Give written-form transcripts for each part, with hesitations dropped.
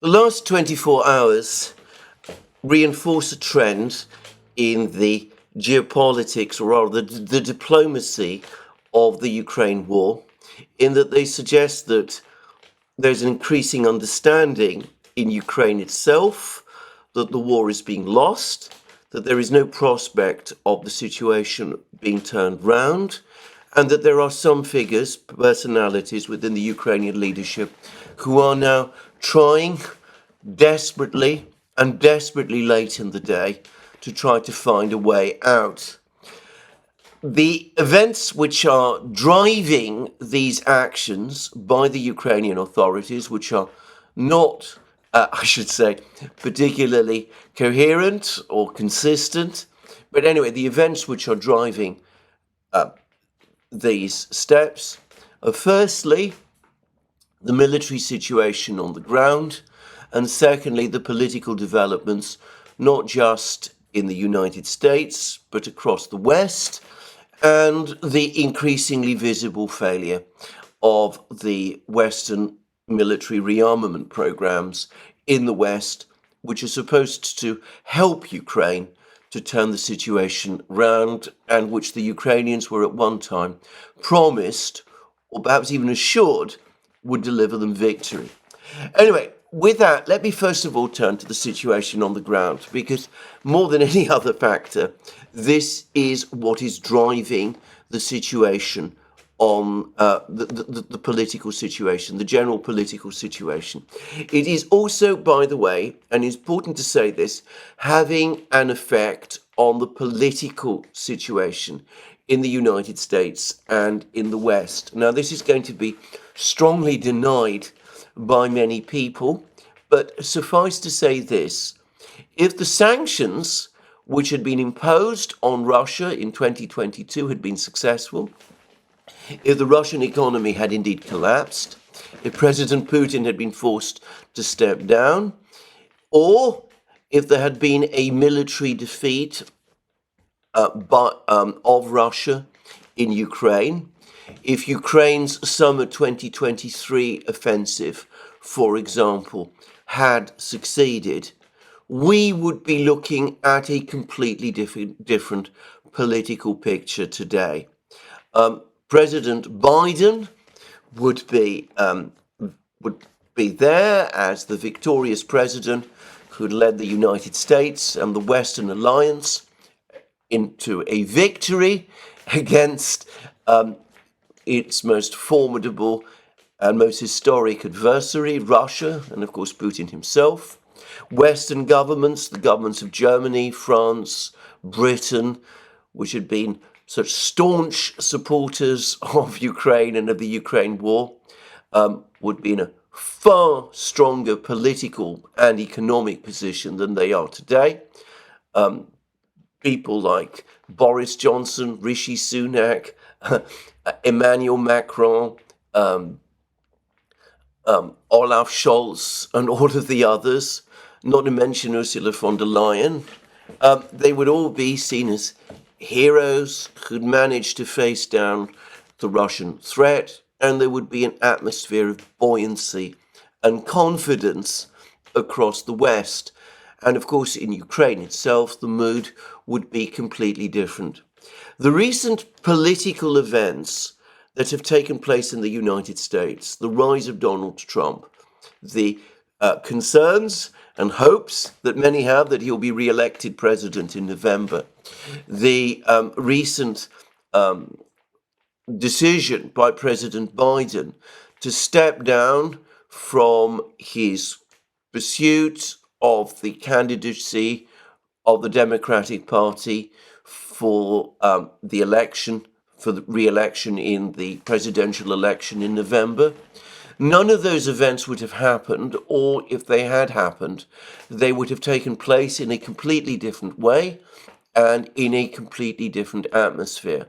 The last 24 hours reinforce a trend in the geopolitics, or rather the diplomacy of the Ukraine war, in that they suggest that there's an increasing understanding in Ukraine itself that the war is being lost, that there is no prospect of the situation being turned round, and that there are some figures, personalities within the Ukrainian leadership who are now trying desperately and desperately late in the day to try to find a way out. The events which are driving these actions by the Ukrainian authorities, which are not, I should say, particularly coherent or consistent, but anyway, the events which are driving these steps are firstly the military situation on the ground, and secondly the political developments, not just in the United States, but across the West, and the increasingly visible failure of the Western military rearmament programs in the West, which are supposed to help Ukraine to turn the situation round, and which the Ukrainians were at one time promised, or perhaps even assured, would deliver them victory. Anyway, with that, let me first of all turn to the situation on the ground, because more than any other factor, this is what is driving the situation on the political situation, the general political situation. It is also, by the way, and it's important to say this, having an effect on the political situation in the United States and in the West. Now, this is going to be strongly denied by many people, but suffice to say this: if the sanctions which had been imposed on Russia in 2022 had been successful, if the Russian economy had indeed collapsed, if President Putin had been forced to step down, or if there had been a military defeat of Russia in Ukraine, if Ukraine's summer 2023 offensive, for example, had succeeded, we would be looking at a completely different political picture today. President Biden would be there as the victorious president who led the United States and the Western alliance into a victory against its most formidable and most historic adversary, Russia, and of course Putin himself. Western governments, the governments of Germany, France, Britain, which had been such staunch supporters of Ukraine and of the Ukraine war, would be in a far stronger political and economic position than they are today. People like Boris Johnson, Rishi Sunak, Emmanuel Macron, Olaf Scholz, and all of the others, not to mention Ursula von der Leyen, they would all be seen as heroes who'd managed to face down the Russian threat, and there would be an atmosphere of buoyancy and confidence across the West. And of course, in Ukraine itself, the mood would be completely different. The recent political events that have taken place in the United States, the rise of Donald Trump, the concerns and hopes that many have that he'll be re-elected president in November, the recent decision by President Biden to step down from his pursuit of the candidacy of the Democratic Party for the election, for the re-election in the presidential election in November. None of those events would have happened, or if they had happened, they would have taken place in a completely different way and in a completely different atmosphere.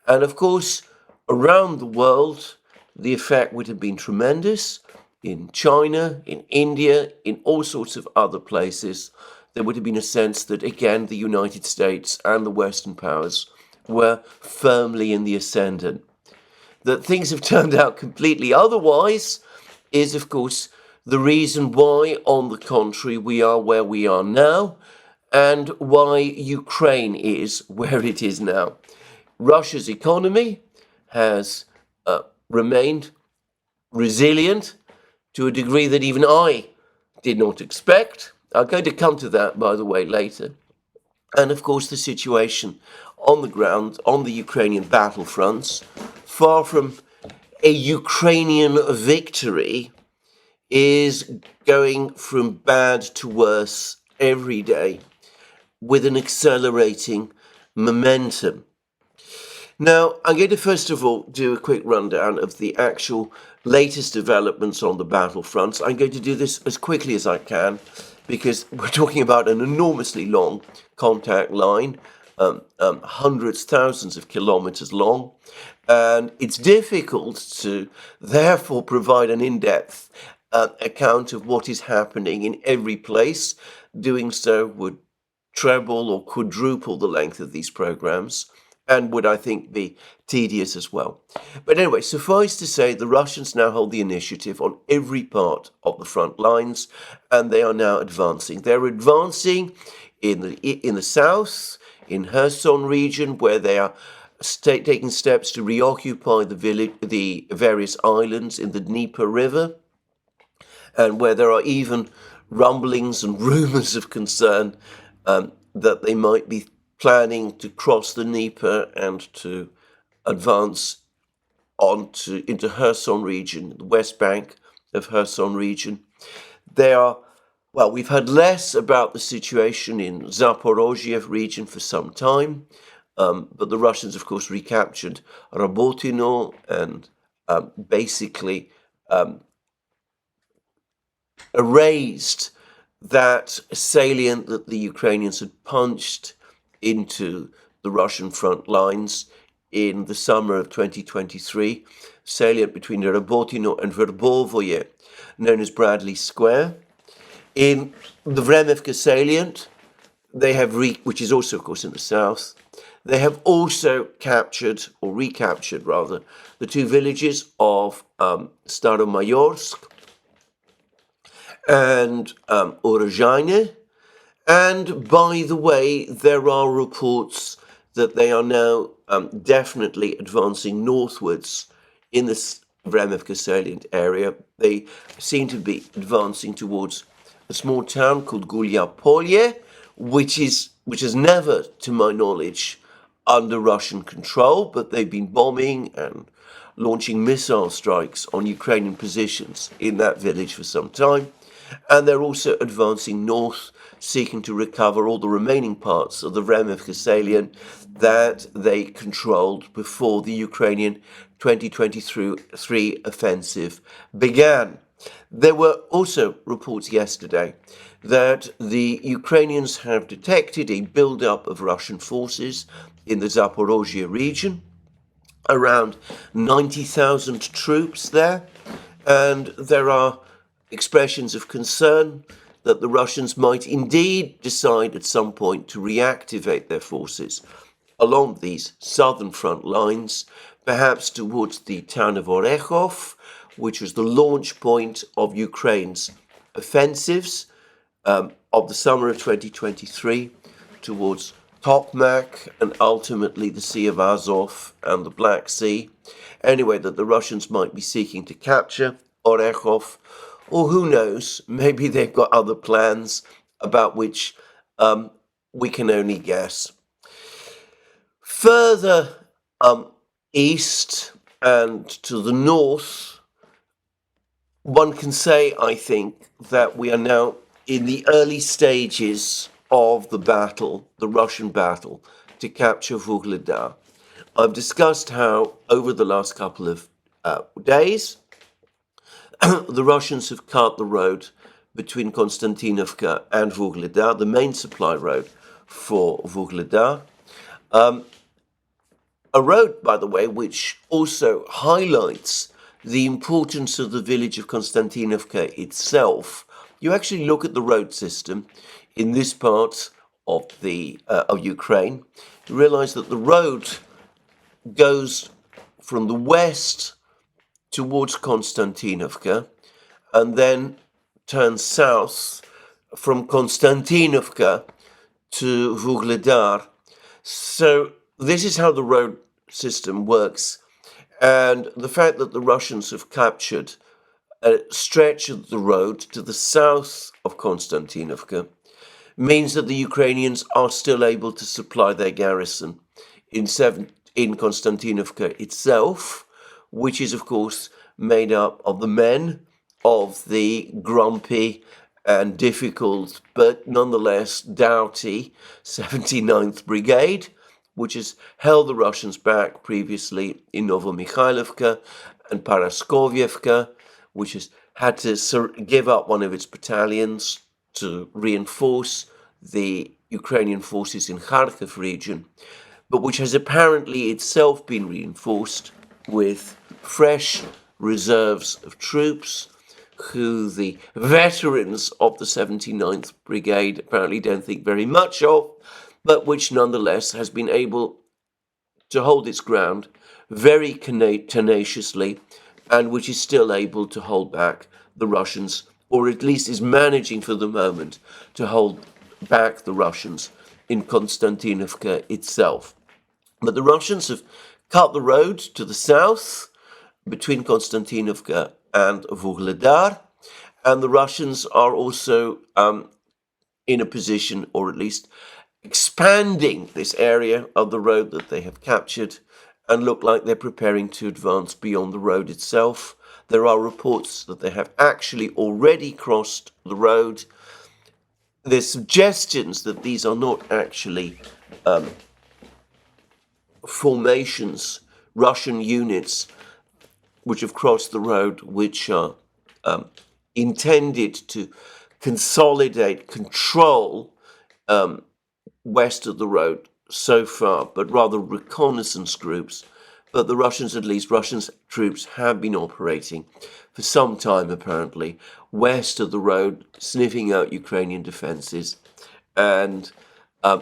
And of course, around the world, the effect would have been tremendous. In China, in India, in all sorts of other places, there would have been a sense that, again, the United States and the Western powers were firmly in the ascendant. That things have turned out completely otherwise is, of course, the reason why, on the contrary, we are where we are now, and why Ukraine is where it is now. Russia's economy has remained resilient to a degree that even I did not expect. I'm going to come to that, by the way, later. And of course, the situation on the ground, on the Ukrainian battlefronts, far from a Ukrainian victory, is going from bad to worse every day with an accelerating momentum. Now, I'm going to first of all do a quick rundown of the actual latest developments on the battlefronts. I'm going to do this as quickly as I can because we're talking about an enormously long contact line, hundreds, thousands of kilometers long, and it's difficult to therefore provide an in-depth account of what is happening in every place. Doing so would treble or quadruple the length of these programs and would, I think, be tedious as well. But anyway, suffice to say, the Russians now hold the initiative on every part of the front lines, and they are now advancing. They're advancing in the south, in Kherson region, where they are taking steps to reoccupy the various islands in the Dnieper River, and where there are even rumblings and rumors of concern that they might be planning to cross the Dnieper and to advance into Kherson region, the west bank of Kherson region. We've heard less about the situation in Zaporozhye region for some time, but the Russians, of course, recaptured Rabotino and basically erased that salient that the Ukrainians had punched into the Russian front lines in the summer of 2023, salient between Rabotino and Verbovoye, known as Bradley Square. In the Vremivka salient, they have which is also, of course, in the south, they have also captured, or recaptured rather, the two villages of Staromayorsk and Orozhaine. And by the way, there are reports that they are now definitely advancing northwards in this Vremivka salient area. They seem to be advancing towards a small town called Gulyapolye, which is never, to my knowledge, under Russian control, but they've been bombing and launching missile strikes on Ukrainian positions in that village for some time. And they're also advancing north, seeking to recover all the remaining parts of the Vremivka salient that they controlled before the Ukrainian 2023 offensive began. There were also reports yesterday that the Ukrainians have detected a buildup of Russian forces in the Zaporozhye region, around 90,000 troops there, and there are expressions of concern that the Russians might indeed decide at some point to reactivate their forces along these southern front lines, perhaps towards the town of Orekhov, which was the launch point of Ukraine's offensives of the summer of 2023 towards Tokmak and ultimately the Sea of Azov and the Black Sea. Anyway, that the Russians might be seeking to capture Orekhov, or who knows, maybe they've got other plans about which we can only guess. Further east and to the north, one can say, I think, that we are now in the early stages of the battle, the Russian battle, to capture Vuhledar. I've discussed how, over the last couple of days, the Russians have cut the road between Konstantinovka and Vuhledar, the main supply road for Vuhledar. A road, by the way, which also highlights the importance of the village of Konstantinovka itself. You actually look at the road system in this part of Ukraine, you realize that the road goes from the west towards Konstantinovka, and then turn south from Konstantinovka to Vuhledar. So this is how the road system works. And the fact that the Russians have captured a stretch of the road to the south of Konstantinovka means that the Ukrainians are still able to supply their garrison in Konstantinovka itself, which is, of course, made up of the men of the grumpy and difficult, but nonetheless doughty 79th Brigade, which has held the Russians back previously in Novomikhailivka and Paraskovyevka, which has had to give up one of its battalions to reinforce the Ukrainian forces in Kharkiv region, but which has apparently itself been reinforced with fresh reserves of troops who the veterans of the 79th Brigade apparently don't think very much of, but which nonetheless has been able to hold its ground very tenaciously, and which is still able to hold back the Russians, or at least is managing for the moment to hold back the Russians in Konstantinovka itself. But the Russians have cut the road to the south between Konstantinovka and Vuhledar, and the Russians are also in a position, or at least expanding this area of the road that they have captured, and look like they're preparing to advance beyond the road itself. There are reports that they have actually already crossed the road. There's suggestions that these are not actually formations, Russian units, which have crossed the road, which are intended to consolidate control west of the road so far, but rather reconnaissance groups. But the Russians, at least Russian troops, have been operating for some time, apparently, west of the road, sniffing out Ukrainian defenses and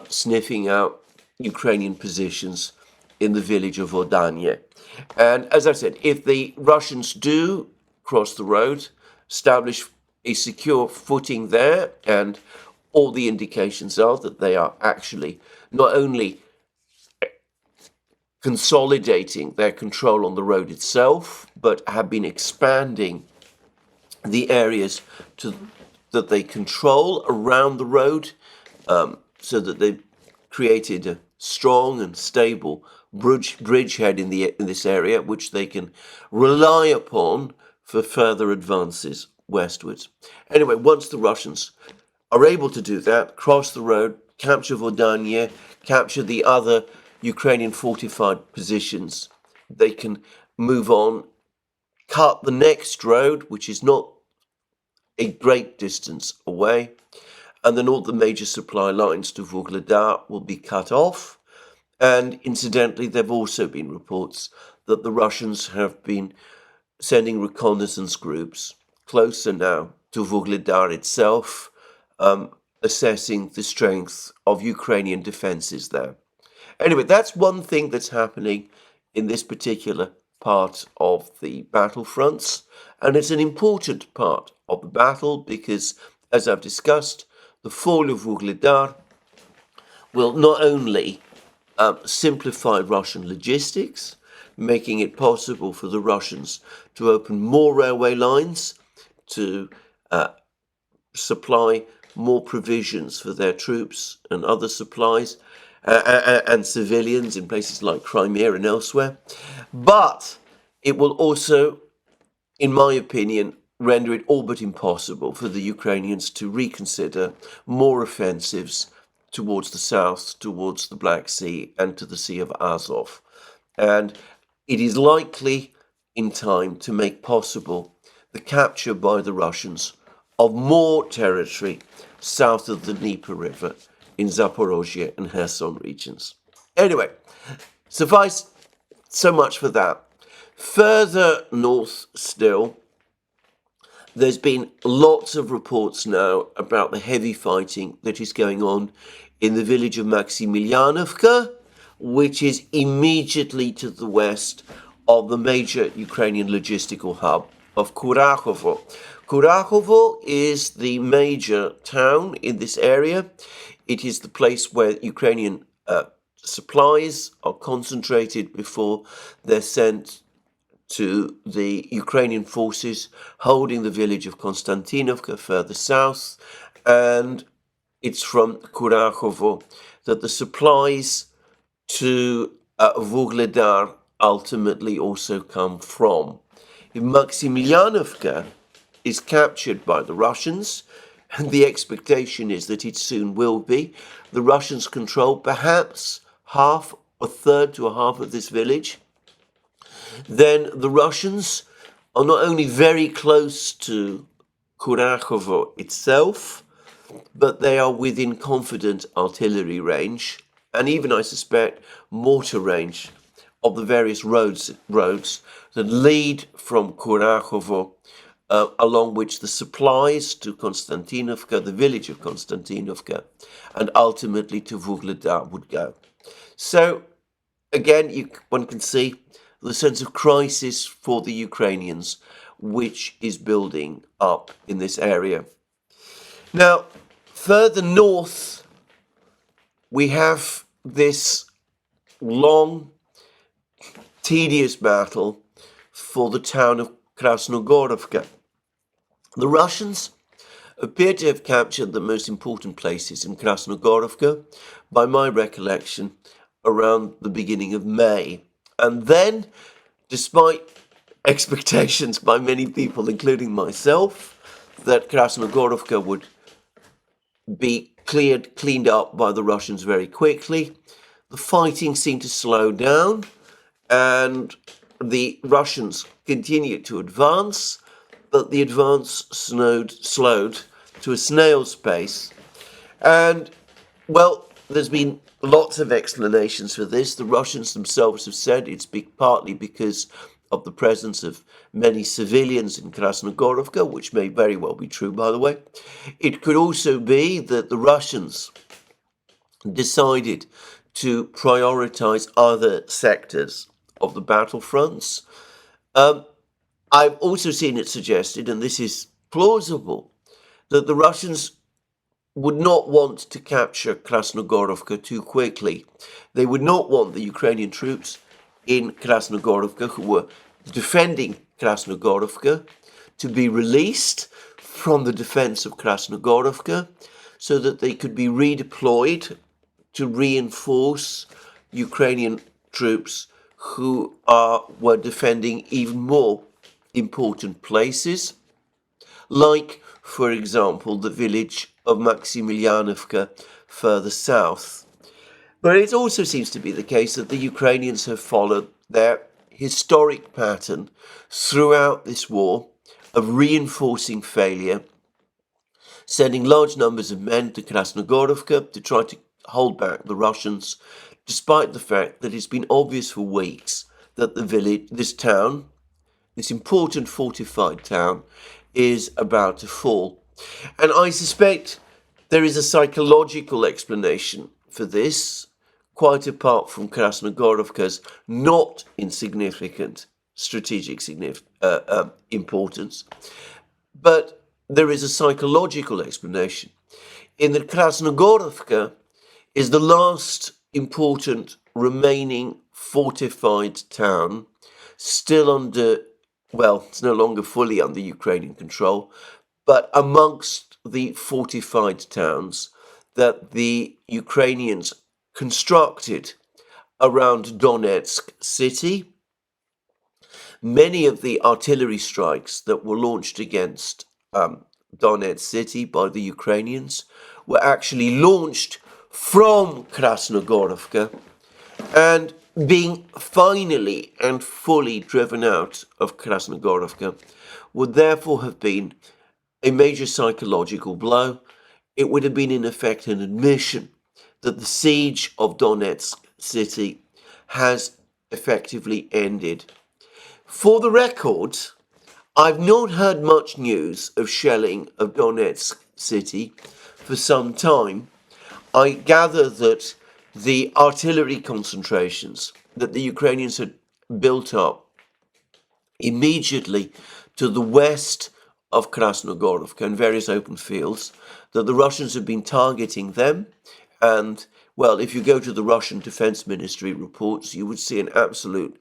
sniffing out Ukrainian positions in the village of Vodanye. And as I said, if the Russians do cross the road, establish a secure footing there, and all the indications are that they are actually not only consolidating their control on the road itself, but have been expanding the areas that they control around the road, so that they've created a strong and stable bridgehead in this area, which they can rely upon for further advances westwards. Anyway, once the Russians are able to do that, cross the road, capture Vodanye, capture the other Ukrainian fortified positions, they can move on, cut the next road, which is not a great distance away, and then all the major supply lines to Vuhledar will be cut off. And incidentally, there have also been reports that the Russians have been sending reconnaissance groups closer now to Vuhledar itself, assessing the strength of Ukrainian defenses there. Anyway, that's one thing that's happening in this particular part of the battlefronts, and it's an important part of the battle because, as I've discussed, the fall of Vuhledar will not only simplify Russian logistics, making it possible for the Russians to open more railway lines, to supply more provisions for their troops and other supplies, and civilians in places like Crimea and elsewhere. But it will also, in my opinion, render it all but impossible for the Ukrainians to reconsider more offensives towards the south, towards the Black Sea, and to the Sea of Azov. And it is likely in time to make possible the capture by the Russians of more territory south of the Dnieper River in Zaporozhye and Kherson regions. Anyway, suffice so much for that. Further north still, there's been lots of reports now about the heavy fighting that is going on in the village of Maximilianovka, which is immediately to the west of the major Ukrainian logistical hub of Kurakhovo. Kurahovo is the major town in this area. It is the place where Ukrainian supplies are concentrated before they're sent to the Ukrainian forces holding the village of Konstantinovka further south, and it's from Kurahovo that the supplies to Vuhledar ultimately also come from. Maximilianovka is captured by the Russians, and the expectation is that it soon will be. The Russians control perhaps half, a third to a half of this village. Then the Russians are not only very close to Kurahovo itself, but they are within confident artillery range, and even, I suspect, mortar range of the various roads that lead from Kurahovo, along which the supplies to Konstantinovka, the village of Konstantinovka, and ultimately to Vuhledar would go. So, again, one can see the sense of crisis for the Ukrainians, which is building up in this area. Now, further north, we have this long, tedious battle for the town of Krasnohorivka. The Russians appear to have captured the most important places in Krasnohorivka, by my recollection, around the beginning of May. And then, despite expectations by many people, including myself, that Krasnohorivka would be cleaned up by the Russians very quickly, the fighting seemed to slow down, and the Russians continued to advance, but the advance slowed to a snail's pace. And, well, there's been lots of explanations for this. The Russians themselves have said it's partly because of the presence of many civilians in Krasnohorivka, which may very well be true, by the way. It could also be that the Russians decided to prioritize other sectors of the battlefronts. I've also seen it suggested, and this is plausible, that the Russians would not want to capture Krasnohorivka too quickly. They would not want the Ukrainian troops in Krasnohorivka, who were defending Krasnohorivka, to be released from the defense of Krasnohorivka so that they could be redeployed to reinforce Ukrainian troops who were defending even more important places, like, for example, the village of Maximilianovka further south. But it also seems to be the case that the Ukrainians have followed their historic pattern throughout this war of reinforcing failure, sending large numbers of men to Krasnohorivka to try to hold back the Russians, despite the fact that it's been obvious for weeks that the village, this town, this important fortified town, is about to fall. And I suspect there is a psychological explanation for this, quite apart from Krasnohorivka's not insignificant strategic importance. But there is a psychological explanation in that Krasnohorivka is the last important remaining fortified town still under, well, it's no longer fully under Ukrainian control, but amongst the fortified towns that the Ukrainians constructed around Donetsk city. Many of the artillery strikes that were launched against Donetsk city by the Ukrainians were actually launched from Krasnohorivka, and being finally and fully driven out of Krasnohorivka would therefore have been a major psychological blow. It would have been, in effect, an admission that the siege of Donetsk city has effectively ended. For the record, I've not heard much news of shelling of Donetsk city for some time. I gather that the artillery concentrations that the Ukrainians had built up immediately to the west of Krasnohorivka and various open fields, that the Russians have been targeting them. And, well, if you go to the Russian Defense Ministry reports, you would see an absolute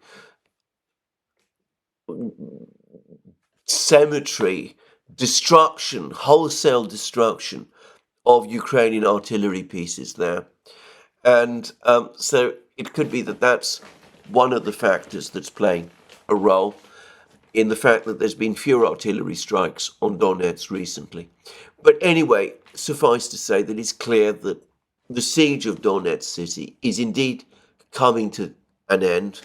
cemetery, destruction, wholesale destruction of Ukrainian artillery pieces there. And so it could be that that's one of the factors that's playing a role in the fact that there's been fewer artillery strikes on Donetsk recently. But anyway, suffice to say that it's clear that the siege of Donetsk city is indeed coming to an end,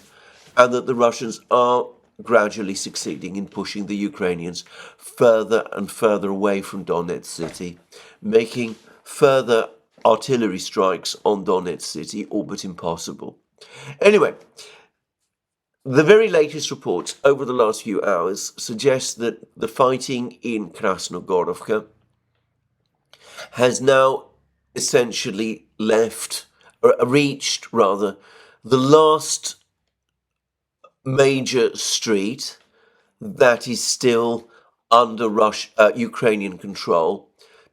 and that the Russians are gradually succeeding in pushing the Ukrainians further and further away from Donetsk city, making further artillery strikes on Donetsk city all but impossible. Anyway, the very latest reports over the last few hours suggest that the fighting in Krasnohorivka has now essentially reached the last major street that is still under Ukrainian control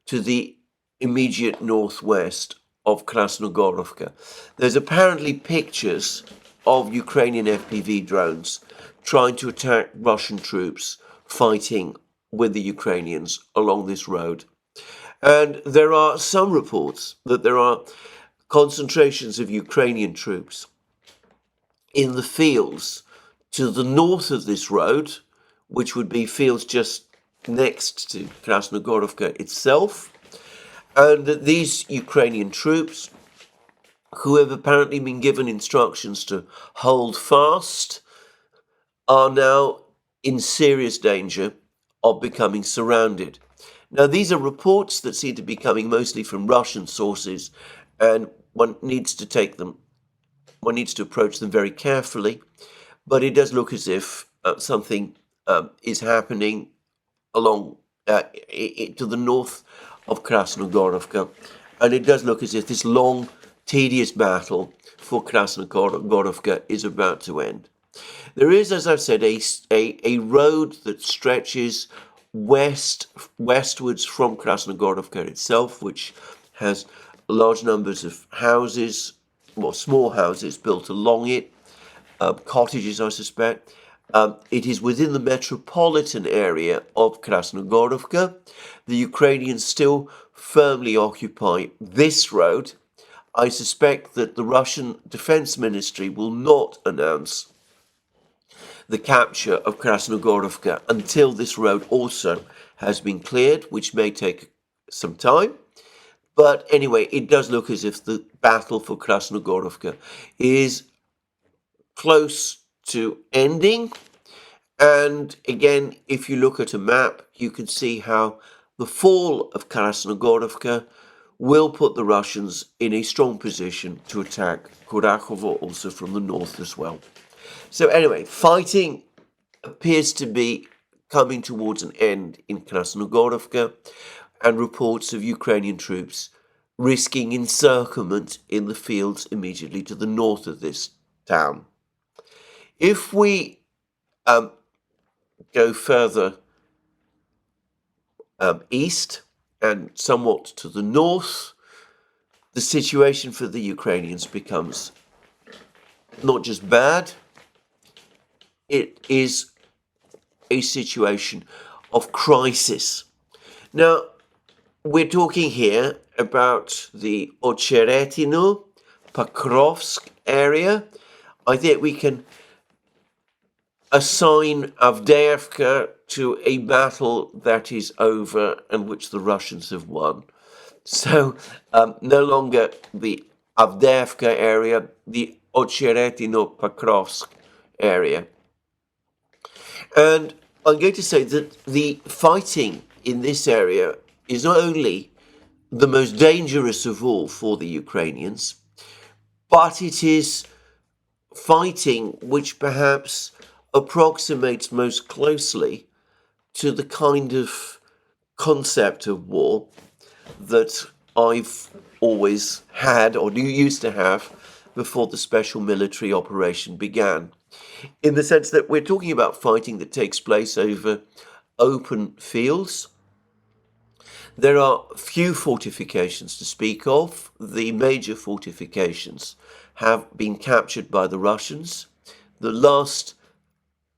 to the immediate northwest of Krasnohorivka. There's apparently pictures of Ukrainian FPV drones trying to attack Russian troops fighting with the Ukrainians along this road. And there are some reports that there are concentrations of Ukrainian troops in the fields to the north of this road, which would be fields just next to Krasnohorivka itself, and that these Ukrainian troops, who have apparently been given instructions to hold fast, are now in serious danger of becoming surrounded. Now, these are reports that seem to be coming mostly from Russian sources, and one needs to approach them very carefully, but it does look as if something is happening along to the north of Krasnohorivka, and it does look as if this long, tedious battle for Krasnohorivka is about to end. There is, as I've said, a road that stretches westwards from Krasnohorivka itself, which has large numbers of houses, well, small houses built along it, cottages, I suspect. It is within the metropolitan area of Krasnohorivka. The Ukrainians still firmly occupy this road. I suspect that the Russian Defense Ministry will not announce the capture of Krasnohorivka until this road also has been cleared, which may take some time. But anyway, it does look as if the battle for Krasnohorivka is close to ending. And again, if you look at a map, you can see how the fall of Krasnohorivka will put the Russians in a strong position to attack Kurachovo also from the north as well. So anyway, fighting appears to be coming towards an end in Krasnohorivka, and reports of Ukrainian troops risking encirclement in the fields immediately to the north of this town. If we go further east and somewhat to the north, the situation for the Ukrainians becomes not just bad, it is a situation of crisis. Now, we're talking here about the Ocheretino, Pokrovsk area. I think we can assign Avdiivka to a battle that is over and which the Russians have won. So no longer the Avdiivka area, the Ocheretino Pokrovsk area. And I'm going to say that the fighting in this area is not only the most dangerous of all for the Ukrainians, but it is fighting which perhaps approximates most closely to the kind of concept of war that I've always had, or used to have, before the special military operation began. In the sense that we're talking about fighting that takes place over open fields. There are few fortifications to speak of. The major fortifications have been captured by the Russians. The last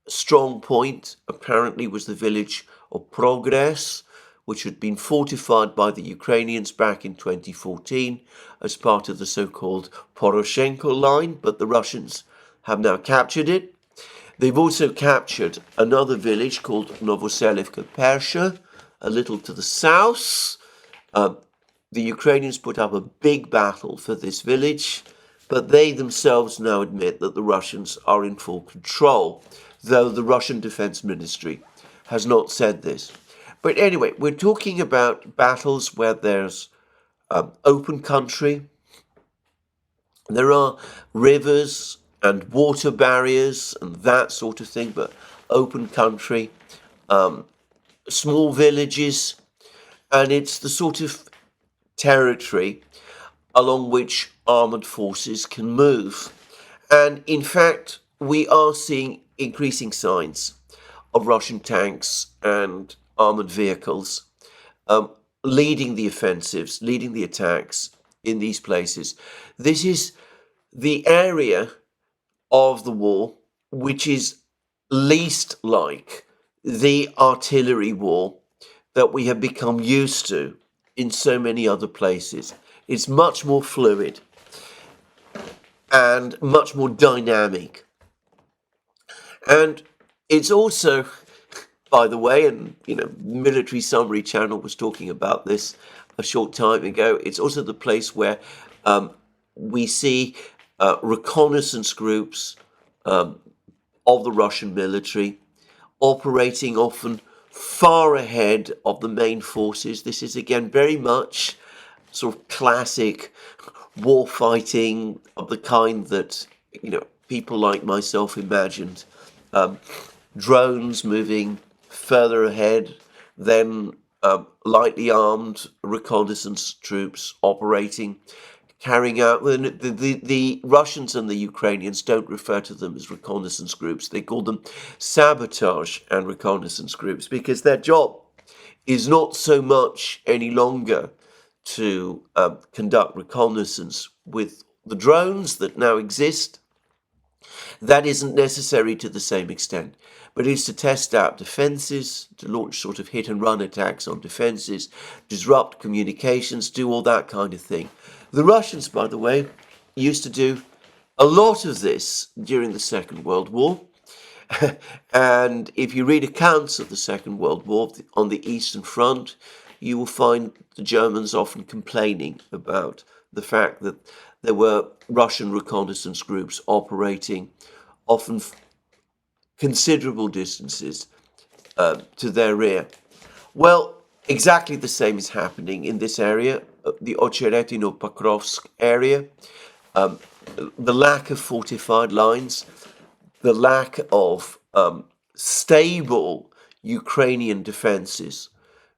strong point apparently was the village of Progress, which had been fortified by the Ukrainians back in 2014 as part of the so-called Poroshenko line, but the Russians have now captured it. They've also captured another village called Novoselivka Persha, a little to the south. The Ukrainians put up a big battle for this village, but they themselves now admit that the Russians are in full control, though the Russian Defense Ministry has not said this. But anyway, we're talking about battles where there's open country. There are rivers and water barriers and that sort of thing, but open country, small villages, and it's the sort of territory along which armoured forces can move. And in fact, we are seeing increasing signs of Russian tanks and armoured vehicles leading the offensives, leading the attacks in these places. This is the area of the war which is least like the artillery war that we have become used to in so many other places. It's much more fluid and much more dynamic. And it's also, by the way, and Military Summary Channel was talking about this a short time ago, it's also the place where we see reconnaissance groups of the Russian military operating often far ahead of the main forces. This is again very much sort of classic war fighting of the kind that people like myself imagined. Drones moving further ahead, then lightly armed reconnaissance troops operating, carrying out. The Russians and the Ukrainians don't refer to them as reconnaissance groups. They call them sabotage and reconnaissance groups because their job is not so much any longer to conduct reconnaissance with the drones that now exist. That isn't necessary to the same extent, but it's to test out defenses, to launch sort of hit and run attacks on defenses, disrupt communications, do all that kind of thing. The Russians, by the way, used to do a lot of this during the Second World War. And if you read accounts of the Second World War on the Eastern Front, you will find the Germans often complaining about the fact that there were Russian reconnaissance groups operating often considerable distances to their rear. Well, exactly the same is happening in this area, the Ocheretino-Pokrovsk area. The lack of fortified lines, the lack of stable Ukrainian defenses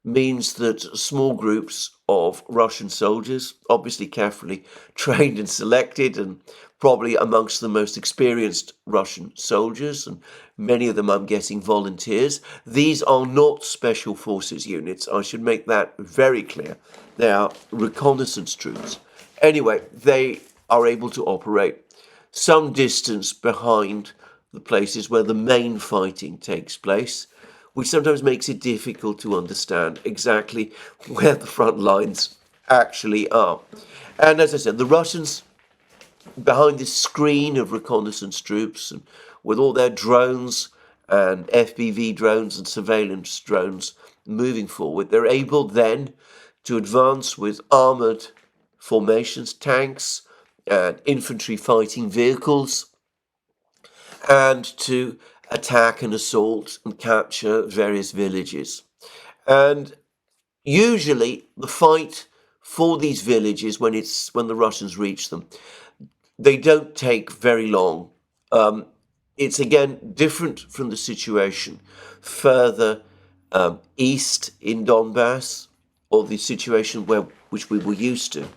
means that small groups of Russian soldiers, obviously carefully trained and selected, and probably amongst the most experienced Russian soldiers, and many of them, I'm guessing, volunteers. These are not special forces units. I should make that very clear. They are reconnaissance troops. Anyway, they are able to operate some distance behind the places where the main fighting takes place, which sometimes makes it difficult to understand exactly where the front lines actually are. And as I said, the Russians, behind this screen of reconnaissance troops, and with all their drones and FPV drones and surveillance drones moving forward, they're able then to advance with armoured formations, tanks and infantry fighting vehicles, and to attack and assault and capture various villages. And usually the fight for these villages, when the Russians reach them, they don't take very long. It's again different from the situation further east in Donbass, or the situation which we were used to,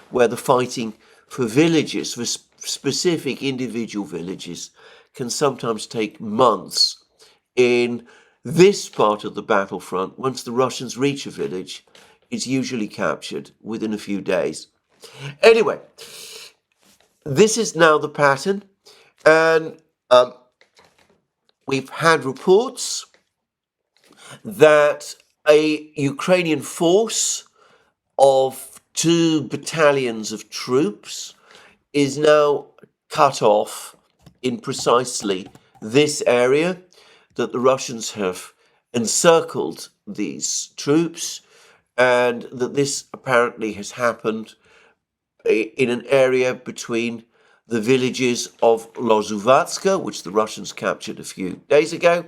where the fighting for villages, for specific individual villages, can sometimes take months in this part of the battlefront, once the Russians reach a village, is usually captured within a few days. Anyway, this is now the pattern, and we've had reports that a Ukrainian force of 2 battalions of troops is now cut off in precisely this area, that the Russians have encircled these troops, and that this apparently has happened in an area between the villages of Lozovatska, which the Russians captured a few days ago,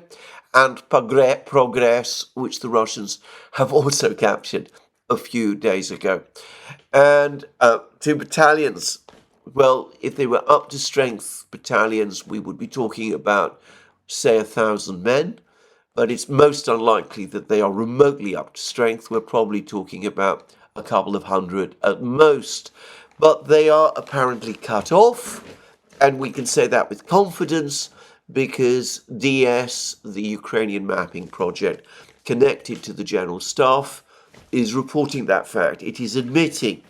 and Progress, which the Russians have also captured a few days ago. And 2 battalions, well, if they were up to strength battalions, we would be talking about, say, 1,000 men, but it's most unlikely that they are remotely up to strength. We're probably talking about a couple of hundred at most, but they are apparently cut off, and we can say that with confidence because DS, the Ukrainian mapping project connected to the General Staff, is reporting that fact. It is admitting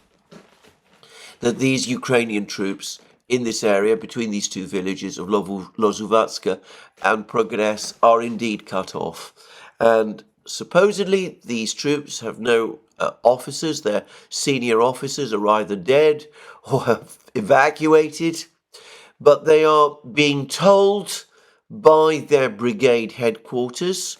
that these Ukrainian troops in this area between these 2 villages of Lozovatska and Progress are indeed cut off. And supposedly these troops have no officers. Their senior officers are either dead or have evacuated, but they are being told by their brigade headquarters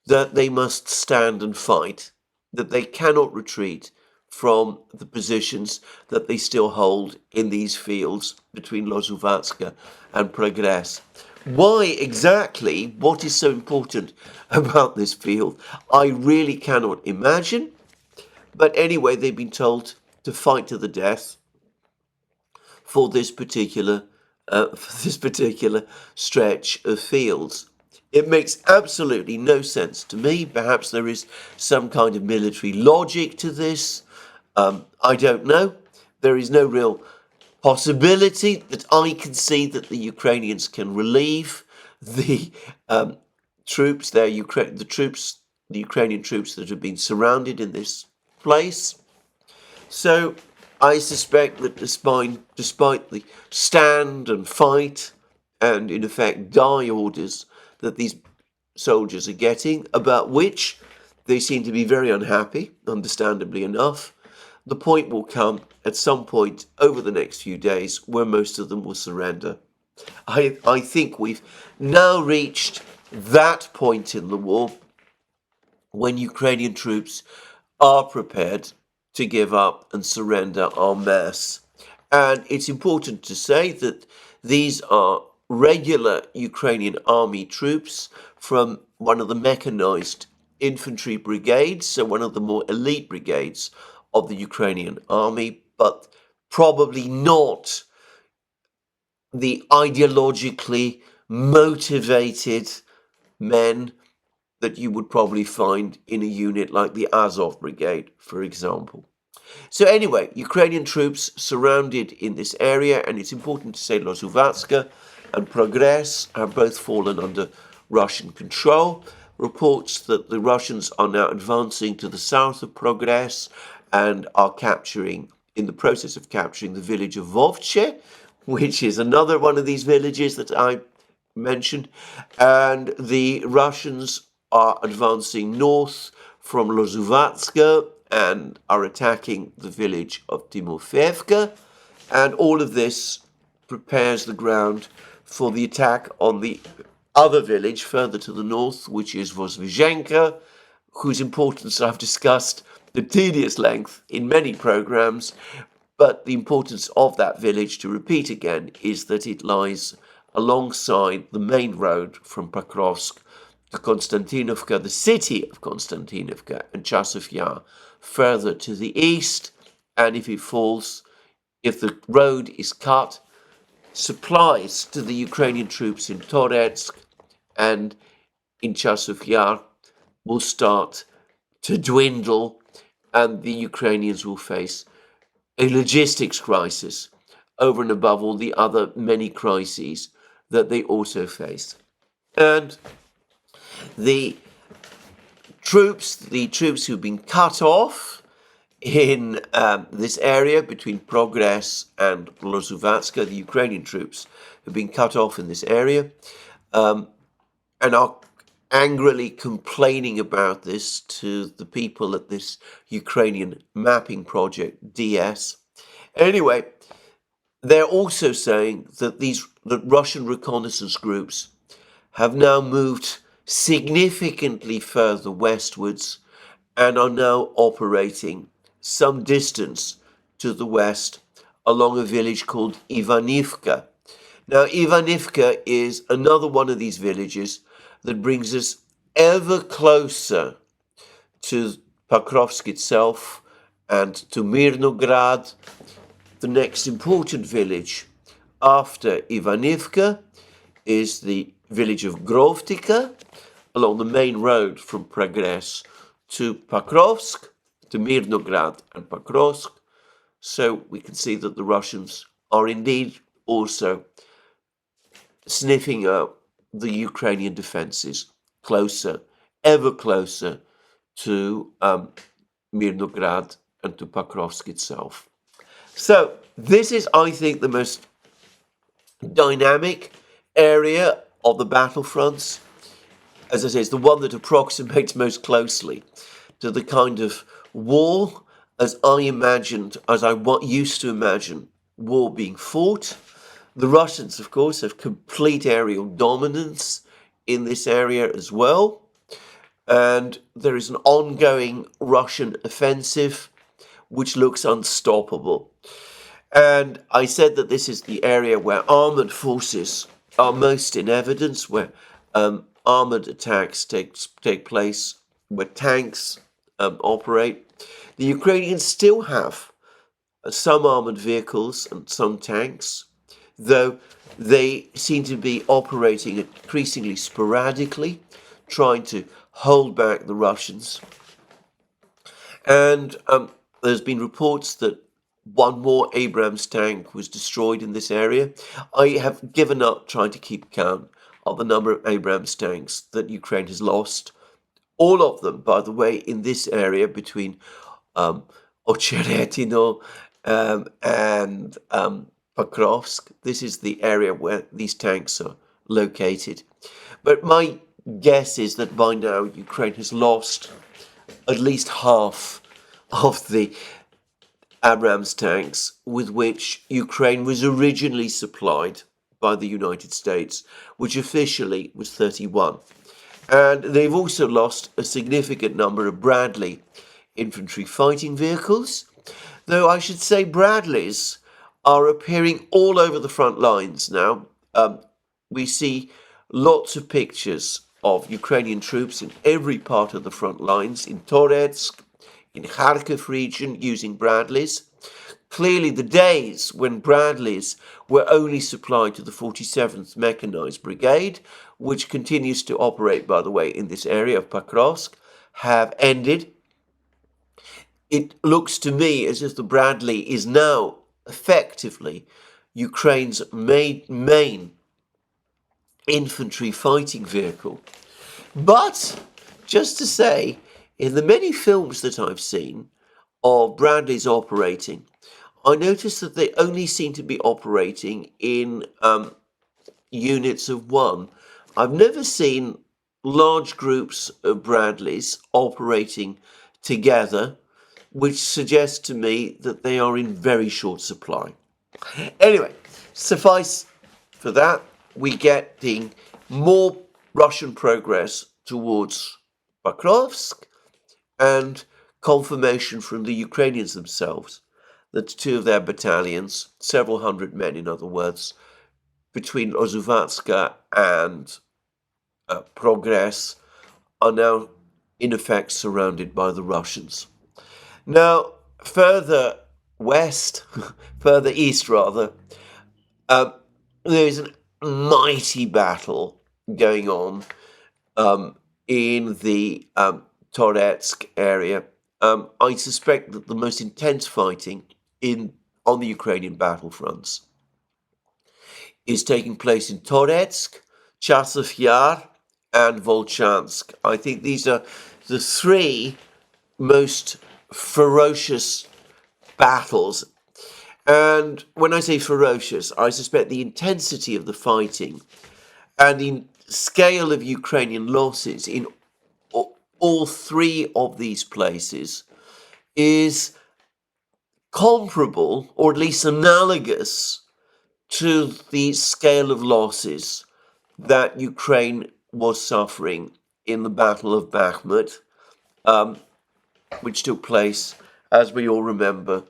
that they must stand and fight, that they cannot retreat from the positions that they still hold in these fields between Lozovatska and Progress. Why exactly, what is so important about this field, I really cannot imagine. But anyway, they've been told to fight to the death for this particular stretch of fields. It makes absolutely no sense to me. Perhaps there is some kind of military logic to this. I don't know. There is no real possibility that I can see that the Ukrainians can relieve the troops, the Ukrainian troops that have been surrounded in this place. So I suspect that despite the stand and fight and in effect die orders that these soldiers are getting, about which they seem to be very unhappy, understandably enough, the point will come at some point over the next few days where most of them will surrender. I think we've now reached that point in the war when Ukrainian troops are prepared to give up and surrender en masse. And it's important to say that these are regular Ukrainian army troops from one of the mechanized infantry brigades, so one of the more elite brigades of the Ukrainian army, but probably not the ideologically motivated men that you would probably find in a unit like the Azov Brigade, for example. So anyway, Ukrainian troops surrounded in this area, and it's important to say Lozovatska and Progress have both fallen under Russian control. Reports that the Russians are now advancing to the south of Progress and are in the process of capturing the village of Vovche, which is another one of these villages that I mentioned. And the Russians are advancing north from Lozovatska and are attacking the village of Timofeevka. And all of this prepares the ground for the attack on the other village further to the north, which is Vozhizhenka, whose importance I've discussed at tedious length in many programs. But the importance of that village, to repeat again, is that it lies alongside the main road from Pokrovsk to Konstantinovka, the city of Konstantinovka, and Chasiv Yar further to the east. And if the road is cut, supplies to the Ukrainian troops in Toretsk and in Chasiv Yar will start to dwindle, and the Ukrainians will face a logistics crisis over and above all the other many crises that they also face. And the the troops who've been cut off in this area between Progress and Lozovatska, the Ukrainian troops have been cut off in this area and are angrily complaining about this to the people at this Ukrainian mapping project, DS. Anyway, they're also saying that that Russian reconnaissance groups have now moved significantly further westwards and are now operating some distance to the west along a village called Ivanivka. Now, Ivanivka is another one of these villages that brings us ever closer to Pokrovsk itself and to Mirnograd. The next important village after Ivanivka is the village of Grovtika along the main road from Progress to Pokrovsk, to Mirnograd and Pokrovsk. So we can see that the Russians are indeed also sniffing out the Ukrainian defenses closer, ever closer to Mirnograd and to Pokrovsk itself. So this is, I think, the most dynamic area of the battlefronts. As I say, it's the one that approximates most closely to the kind of war as I used to imagine war being fought. The Russians, of course, have complete aerial dominance in this area as well. And there is an ongoing Russian offensive which looks unstoppable. And I said that this is the area where armoured forces are most in evidence, where armoured attacks take place, where tanks operate. The Ukrainians still have some armoured vehicles and some tanks, though they seem to be operating increasingly sporadically, trying to hold back the Russians. And there's been reports that one more Abrams tank was destroyed in this area. I have given up trying to keep count of the number of Abrams tanks that Ukraine has lost. All of them, by the way, in this area between Ocheretino and Pokrovsk. This is the area where these tanks are located. But my guess is that by now Ukraine has lost at least half of the Abrams tanks with which Ukraine was originally supplied by the United States, which officially was 31. And they've also lost a significant number of Bradley infantry fighting vehicles, though I should say Bradleys are appearing all over the front lines now. We see lots of pictures of Ukrainian troops in every part of the front lines, in Toretsk, in Kharkiv region, using Bradleys. Clearly, the days when Bradleys were only supplied to the 47th Mechanized Brigade, which continues to operate, by the way, in this area of Pokrovsk, have ended. It looks to me as if the Bradley is now effectively Ukraine's main infantry fighting vehicle. But, just to say, in the many films that I've seen of Bradleys operating, I noticed that they only seem to be operating in units of one. I've never seen large groups of Bradleys operating together, which suggests to me that they are in very short supply. Anyway, suffice for that, we getting more Russian progress towards Pokrovsk and confirmation from the Ukrainians themselves that two of their battalions, several hundred men in other words, between Lozovatska and Progress, are now in effect surrounded by the Russians. Now, further west, further east rather, there is a mighty battle going on in the Toretsk area. I suspect that the most intense fighting on the Ukrainian battlefronts is taking place in Toretsk, Chasiv Yar, and Volchansk. I think these are the three most ferocious battles. And when I say ferocious, I suspect the intensity of the fighting and the scale of Ukrainian losses in all three of these places is comparable, or at least analogous, to the scale of losses that Ukraine was suffering in the Battle of Bakhmut, which took place, as we all remember,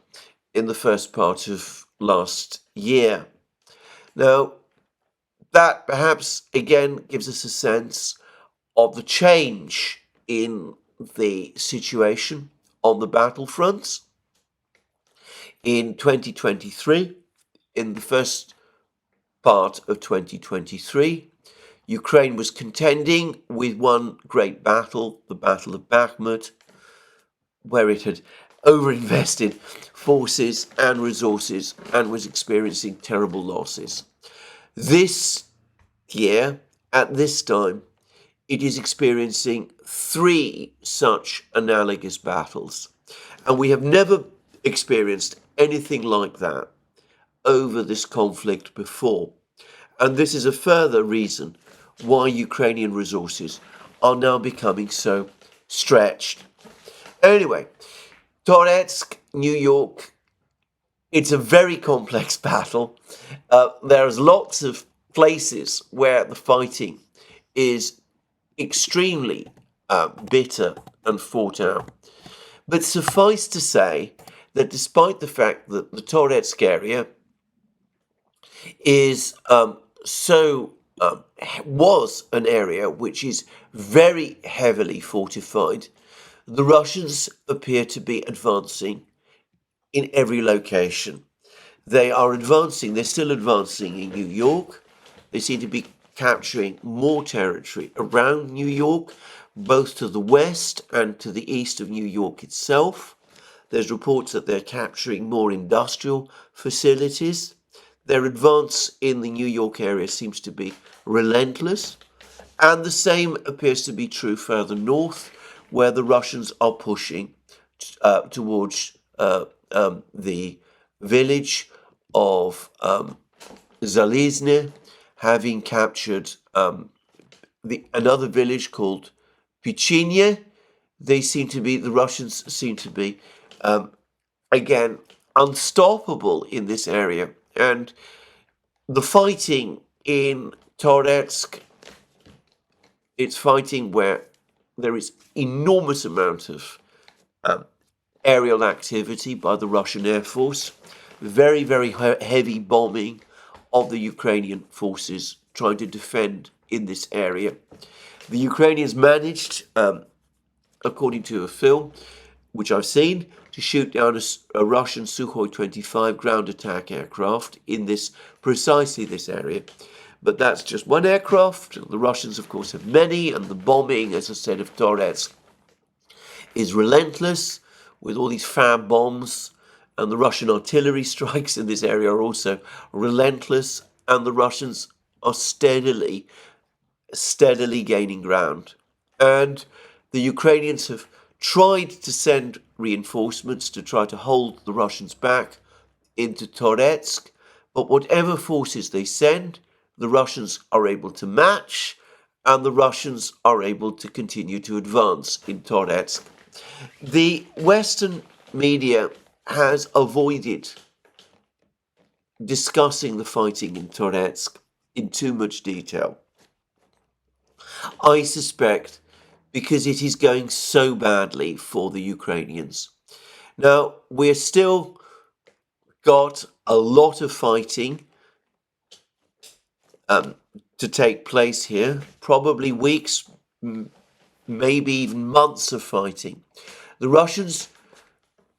in the first part of last year. Now, that perhaps again gives us a sense of the change in the situation on the battlefronts. In 2023, in the first part of 2023, Ukraine was contending with one great battle, the Battle of Bakhmut, where it had overinvested forces and resources and was experiencing terrible losses. This year, at this time, it is experiencing three such analogous battles. And we have never experienced anything like that over this conflict before. And this is a further reason why Ukrainian resources are now becoming so stretched. Anyway, Toretsk, New York, it's a very complex battle. There's lots of places where the fighting is extremely bitter and fought out. But suffice to say that despite the fact that the Toretsk area is was an area which is very heavily fortified, the Russians appear to be advancing in every location. They are advancing, they're still advancing in New York. They seem to be capturing more territory around New York, both to the west and to the east of New York itself. There's reports that they're capturing more industrial facilities. Their advance in the New York area seems to be relentless. And the same appears to be true further north, where the Russians are pushing towards the village of Zalizny, having captured another village called Pichinya. The Russians seem to be, again, unstoppable in this area. And the fighting in Toretsk, it's fighting where there is enormous amount of aerial activity by the Russian Air Force, very, very heavy bombing of the Ukrainian forces trying to defend in this area. The Ukrainians managed, according to a film which I've seen, to shoot down a Russian Sukhoi 25 ground attack aircraft in precisely this area. But that's just one aircraft. The Russians, of course, have many, and the bombing, as I said, of Toretsk is relentless, with all these fab bombs, and the Russian artillery strikes in this area are also relentless, and the Russians are steadily gaining ground. And the Ukrainians have tried to send reinforcements to try to hold the Russians back into Toretsk, but whatever forces they send, the Russians are able to match, and the Russians are able to continue to advance in Toretsk. The Western media has avoided discussing the fighting in Toretsk in too much detail. I suspect because it is going so badly for the Ukrainians. Now, we're still got a lot of fighting to take place here, probably weeks, maybe even months of fighting. The Russians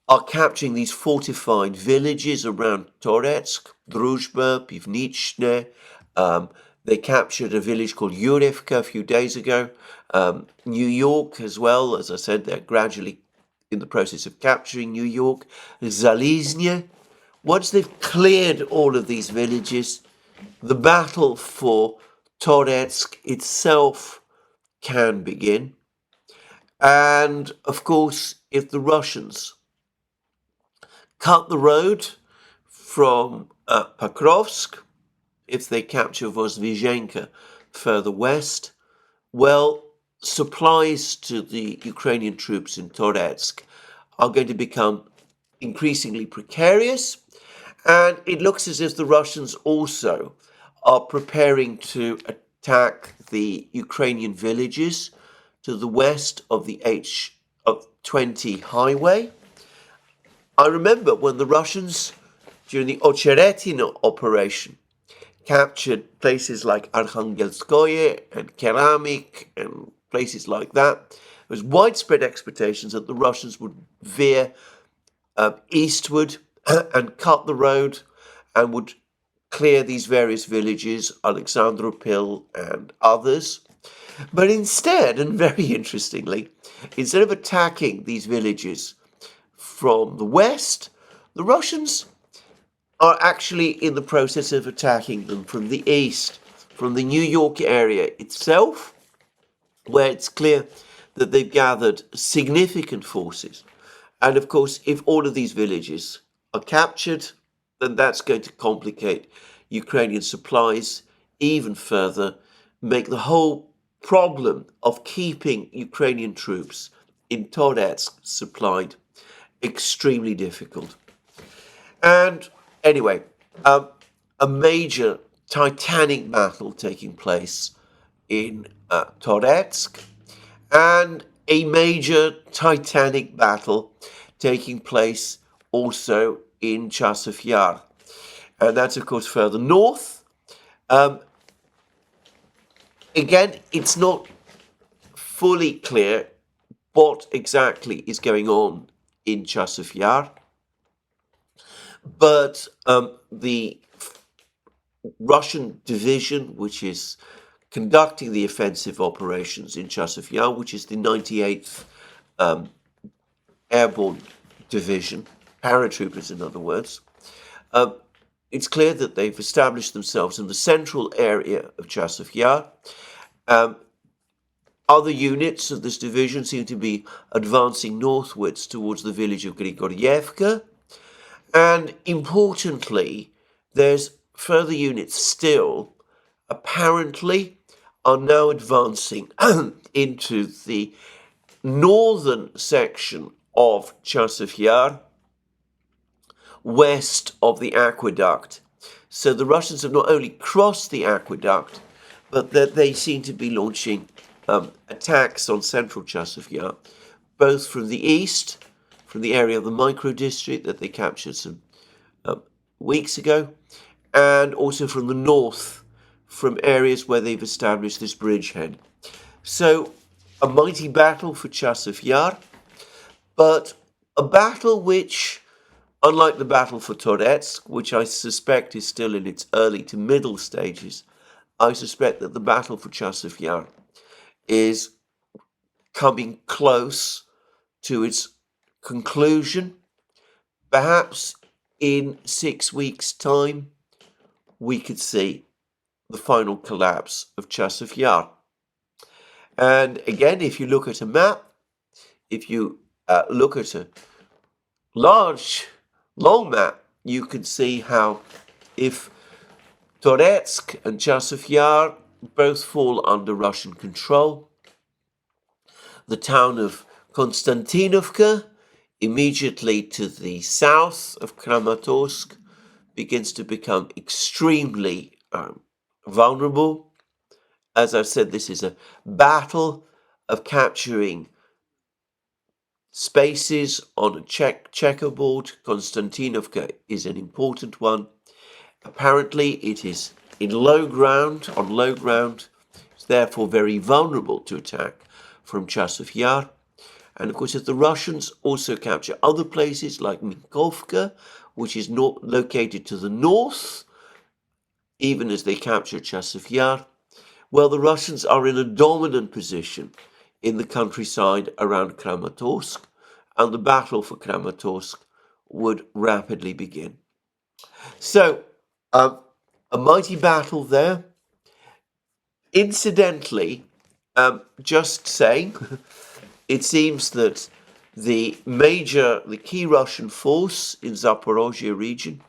are capturing these fortified villages around Toretsk, Druzhba, Pivnichne. They captured a village called Yurevka a few days ago. New York as well, as I said, they're gradually in the process of capturing New York. Zalizny. Once they've cleared all of these villages, the battle for Toretsk itself can begin. And of course, if the Russians cut the road from Pokrovsk, if they capture Vozdvizhenka further west, well, supplies to the Ukrainian troops in Toretsk are going to become increasingly precarious. And it looks as if the Russians also are preparing to attack the Ukrainian villages to the west of the H20 highway. I remember when the Russians, during the Ocheretina operation, captured places like Arkhangelskoye and Keramik and places like that. There was widespread expectations that the Russians would veer eastward and cut the road and would clear these various villages, Alexandropil and others. But instead, and very interestingly, instead of attacking these villages from the west, the Russians are actually in the process of attacking them from the east, from the New York area itself, where it's clear that they've gathered significant forces. And of course, if all of these villages are captured, then that's going to complicate Ukrainian supplies even further, make the whole problem of keeping Ukrainian troops in Toretsk supplied extremely difficult. And anyway, a major titanic battle taking place in Toretsk, and a major titanic battle taking place also in Chasiv Yar. And that's, of course, further north. Again, it's not fully clear what exactly is going on in Chasiv Yar, but the Russian division, which is conducting the offensive operations in Chasiv Yar, which is the 98th Airborne Division, paratroopers in other words, it's clear that they've established themselves in the central area of Chasiv Yar. Other units of this division seem to be advancing northwards towards the village of Grigorievka. And importantly, there's further units still, apparently, are now advancing into the northern section of Chasiv Yar, west of the aqueduct. So the Russians have not only crossed the aqueduct, but that they seem to be launching attacks on central Chasiv Yar, both from the east, from the area of the micro-district that they captured some weeks ago, and also from the north, from areas where they've established this bridgehead. So a mighty battle for Chasiv Yar, but a battle which, unlike the battle for Toretsk, which I suspect is still in its early to middle stages, I suspect that the battle for Chasiv Yar is coming close to its conclusion. Perhaps in 6 weeks' time, we could see the final collapse of Chasiv Yar. And again, if you look at a map, if you look at a large, long map, you can see how if Toretsk and Chasiv Yar both fall under Russian control, the town of Konstantinovka, immediately to the south of Kramatorsk, begins to become extremely vulnerable. As I've said, this is a battle of capturing spaces on a checkerboard. Konstantinovka is an important one. Apparently, it is on low ground. It's therefore very vulnerable to attack from Chasiv Yar. And of course, if the Russians also capture other places like Minkovka, which is not located to the north, even as they capture Chasiv Yar, well, the Russians are in a dominant position in the countryside around Kramatorsk, and the battle for Kramatorsk would rapidly begin. So, a mighty battle there. Incidentally, just saying, it seems that the key Russian force in Zaporozhye region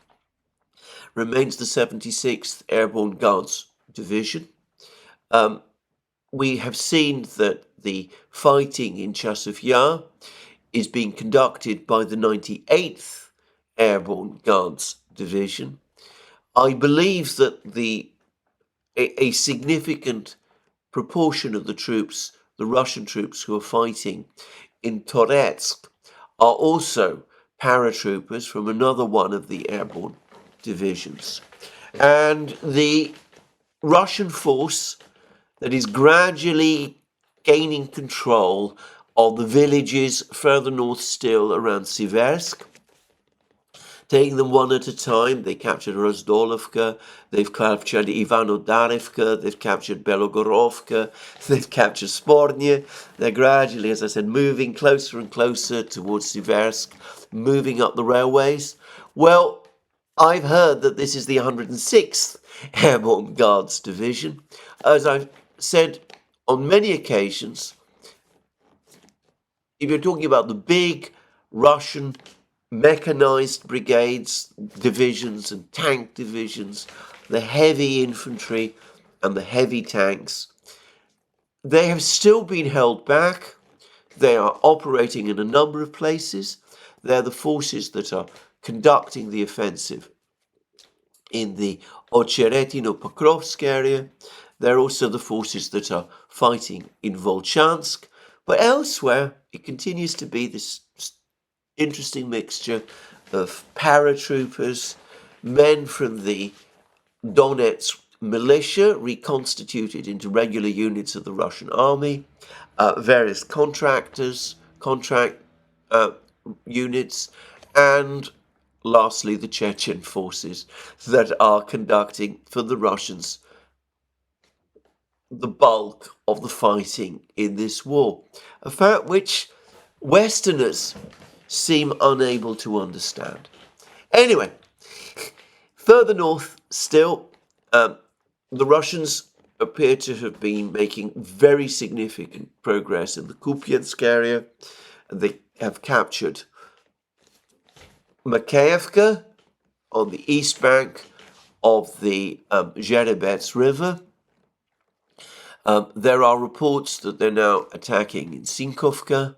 remains the 76th Airborne Guards Division. We have seen that the fighting in Chasiv Yar is being conducted by the 98th Airborne Guards Division. I believe that a significant proportion of the troops, the Russian troops who are fighting in Toretsk, are also paratroopers from another one of the airborne divisions. And the Russian force that is gradually gaining control of the villages further north still around Siversk, taking them one at a time. They captured Rozdolovka, they've captured Ivanodarivka, they've captured Belogorovka, they've captured Sportwear. They're gradually, as I said, moving closer and closer towards Siversk, moving up the railways. Well, I've heard that this is the 106th Airborne Guards Division. As I've said on many occasions, if you're talking about the big Russian mechanized brigades, divisions and tank divisions, the heavy infantry and the heavy tanks, they have still been held back. They are operating in a number of places. They're the forces that are conducting the offensive in the Ocheretino-Pokrovsk area. They're also the forces that are fighting in Volchansk. But elsewhere, it continues to be this interesting mixture of paratroopers, men from the Donetsk militia reconstituted into regular units of the Russian army, various contract units, and lastly the Chechen forces that are conducting for the Russians the bulk of the fighting in this war, a fact which Westerners seem unable to understand. Anyway, further north still, the Russians appear to have been making very significant progress in the Kupyansk area. They have captured Mercouris on the east bank of the Zherebets River. There are reports that they're now attacking in Sinkovka,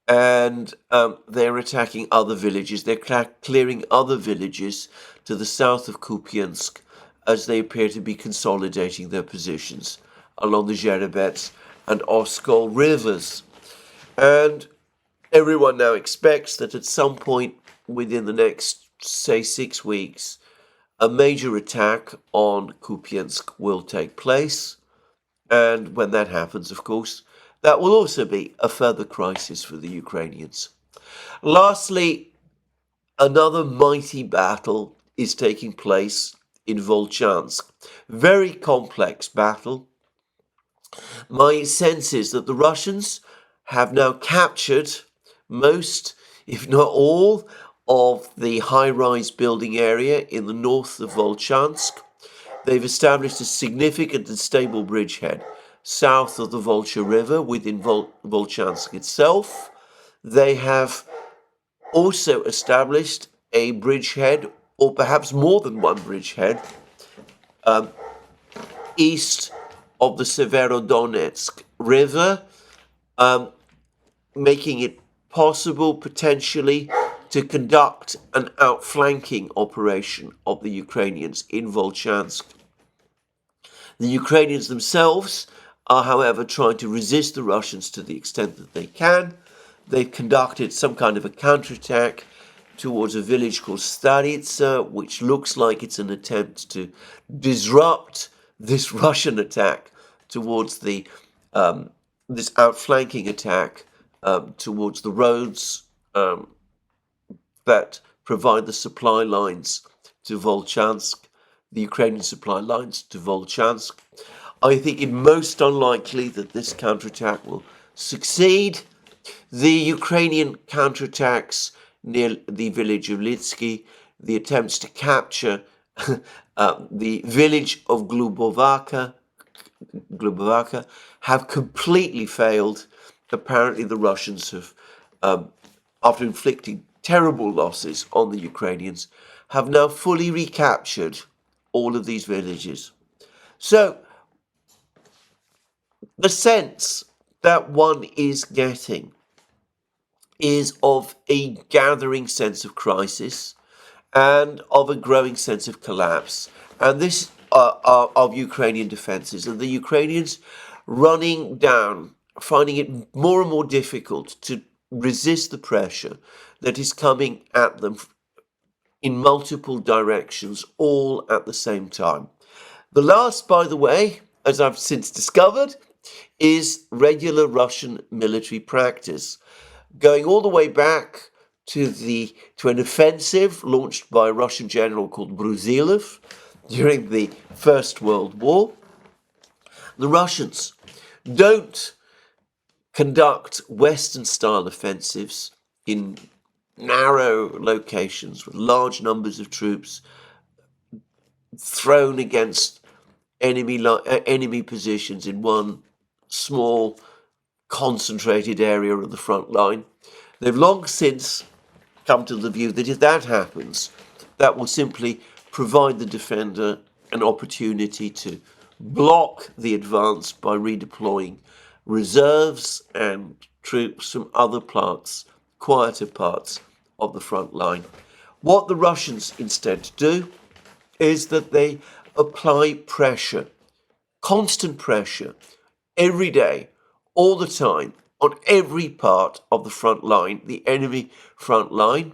and they're attacking other villages. They're clearing other villages to the south of Kupyansk as they appear to be consolidating their positions along the Zherebets and Oskol rivers. And everyone now expects that at some point within the next, say, 6 weeks, a major attack on Kupyansk will take place. And when that happens, of course, that will also be a further crisis for the Ukrainians. Lastly, another mighty battle is taking place in Volchansk. Very complex battle. My sense is that the Russians have now captured most, if not all, of the high-rise building area in the north of Volchansk. They've established a significant and stable bridgehead south of the Volcha River within Volchansk itself. They have also established a bridgehead, or perhaps more than one bridgehead, east of the Severodonetsk River, making it possible potentially to conduct an outflanking operation of the Ukrainians in Volchansk. The Ukrainians themselves are, however, trying to resist the Russians to the extent that they can. They've conducted some kind of a counterattack towards a village called Staritsa, which looks like it's an attempt to disrupt this Russian attack towards the this outflanking attack towards the roads that provide the supply lines to Volchansk, the Ukrainian supply lines to Volchansk. I think it most unlikely that this counterattack will succeed. The Ukrainian counterattacks near the village of Litsky, the attempts to capture the village of Glubovaka have completely failed, apparently the Russians have, after inflicting terrible losses on the Ukrainians, have now fully recaptured all of these villages. So the sense that one is getting is of a gathering sense of crisis and of a growing sense of collapse. And this of Ukrainian defenses, and the Ukrainians running down, finding it more and more difficult to resist the pressure that is coming at them in multiple directions, all at the same time. The last, by the way, as I've since discovered, is regular Russian military practice, going all the way back to an offensive launched by a Russian general called Brusilov during the First World War. The Russians don't conduct Western-style offensives in narrow locations with large numbers of troops thrown against enemy positions in one small concentrated area of the front line. They've long since come to the view that if that happens, that will simply provide the defender an opportunity to block the advance by redeploying reserves and troops from other parts, quieter parts of the front line. What the Russians instead do is that they apply pressure, constant pressure, every day, all the time, on every part of the front line, the enemy front line,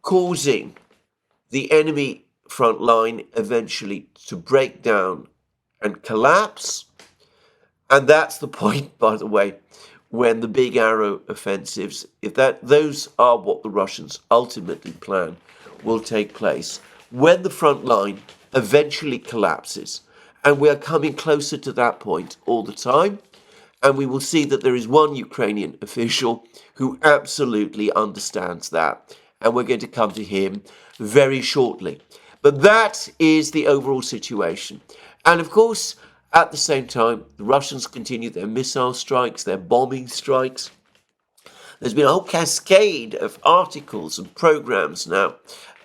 causing the enemy front line eventually to break down and collapse. And that's the point, by the way, when the big arrow offensives, if those are what the Russians ultimately plan, will take place when the front line eventually collapses. And we are coming closer to that point all the time. And we will see that there is one Ukrainian official who absolutely understands that. And we're going to come to him very shortly. But that is the overall situation. And of course, at the same time, the Russians continue their missile strikes, their bombing strikes. There's been a whole cascade of articles and programs now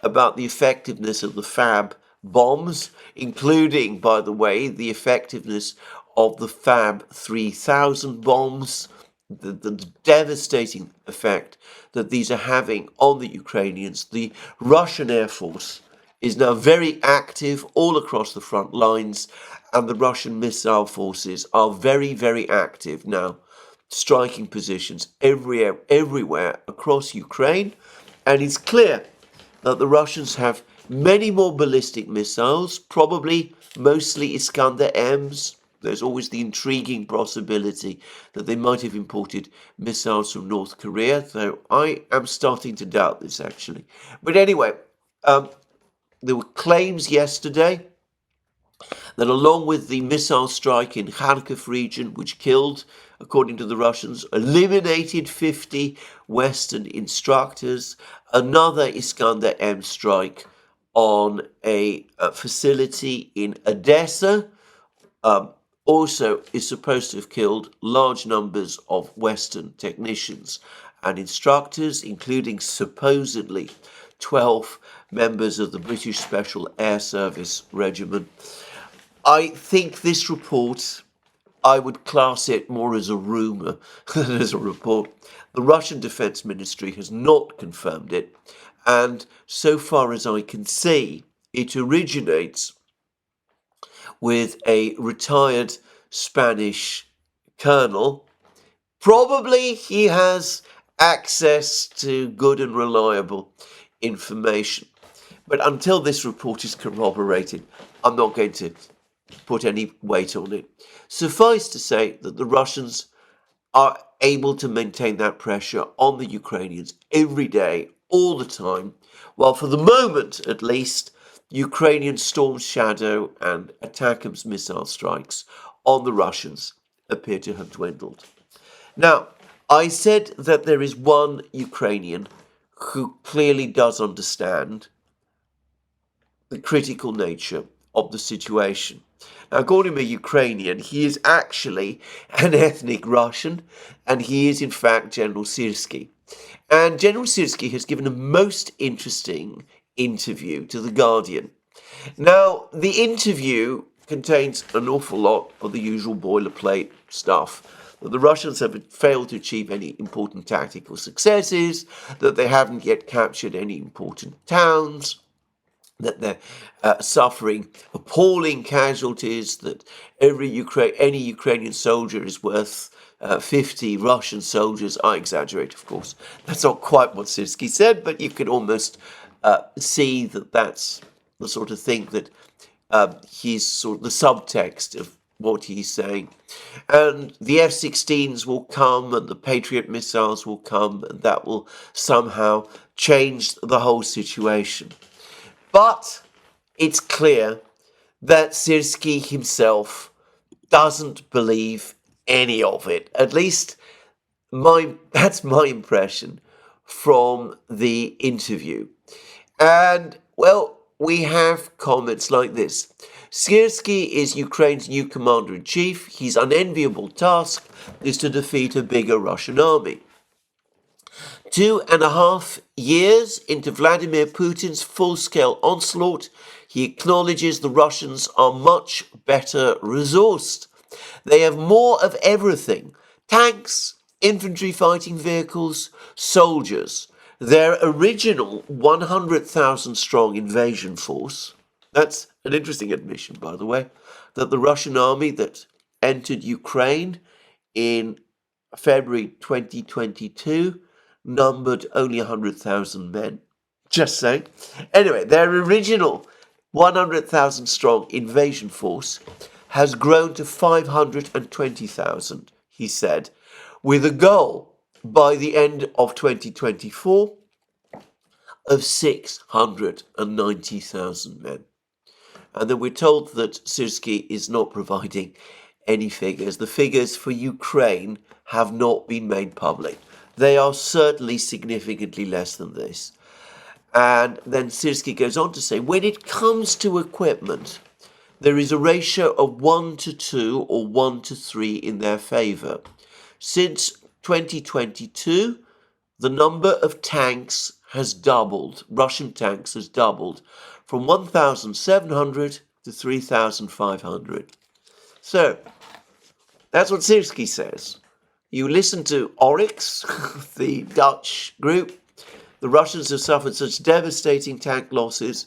about the effectiveness of the Fab bombs, including, by the way, the effectiveness of the Fab 3000 bombs, the devastating effect that these are having on the Ukrainians. The Russian Air Force is now very active all across the front lines, and the Russian missile forces are very, very active now, striking positions everywhere across Ukraine. And it's clear that the Russians have many more ballistic missiles, probably mostly Iskander-Ms. There's always the intriguing possibility that they might have imported missiles from North Korea, though I am starting to doubt this, actually. But anyway, there were claims yesterday that along with the missile strike in Kharkiv region, which killed, according to the Russians, eliminated 50 Western instructors, another Iskander-M strike on a facility in Odessa also is supposed to have killed large numbers of Western technicians and instructors, including supposedly 12 members of the British Special Air Service Regiment. I think this report, I would class it more as a rumour than as a report. The Russian Defense Ministry has not confirmed it, and so far as I can see, it originates with a retired Spanish colonel. Probably he has access to good and reliable information. But until this report is corroborated, I'm not going to put any weight on it. Suffice to say that the Russians are able to maintain that pressure on the Ukrainians every day, all the time, while for the moment, at least, Ukrainian Storm Shadow and ATACMS missile strikes on the Russians appear to have dwindled. Now, I said that there is one Ukrainian who clearly does understand the critical nature of the situation. Now, according to a Ukrainian, he is actually an ethnic Russian, and he is in fact General Syrsky. And General Syrsky has given a most interesting interview to The Guardian. Now, the interview contains an awful lot of the usual boilerplate stuff. That the Russians have failed to achieve any important tactical successes, that they haven't yet captured any important towns, that they're suffering appalling casualties, that any Ukrainian soldier is worth 50 Russian soldiers. I exaggerate, of course. That's not quite what Syrsky said, but you can almost see that that's the sort of thing that he's sort of the subtext of what he's saying. And the F-16s will come and the Patriot missiles will come, and that will somehow change the whole situation. But it's clear that Syrsky himself doesn't believe any of it. At least that's my impression from the interview. And, well, we have comments like this. Syrsky is Ukraine's new commander-in-chief. His unenviable task is to defeat a bigger Russian army. 2.5 years into Vladimir Putin's full-scale onslaught, he acknowledges the Russians are much better resourced. They have more of everything: tanks, infantry fighting vehicles, soldiers. Their original 100,000 strong invasion force, that's an interesting admission, by the way, that the Russian army that entered Ukraine in February 2022 numbered only 100,000 men. Just saying. Anyway, their original 100,000 strong invasion force has grown to 520,000, he said, with a goal by the end of 2024 of 690,000 men. And then we're told that Syrsky is not providing any figures. The figures for Ukraine have not been made public. They are certainly significantly less than this. And then Syrsky goes on to say, when it comes to equipment, there is a ratio of 1-2 or 1-3 in their favour. Since 2022, the number of tanks has doubled. Russian tanks has doubled from 1,700 to 3,500. So, that's what Syrsky says. You listen to Oryx, the Dutch group. The Russians have suffered such devastating tank losses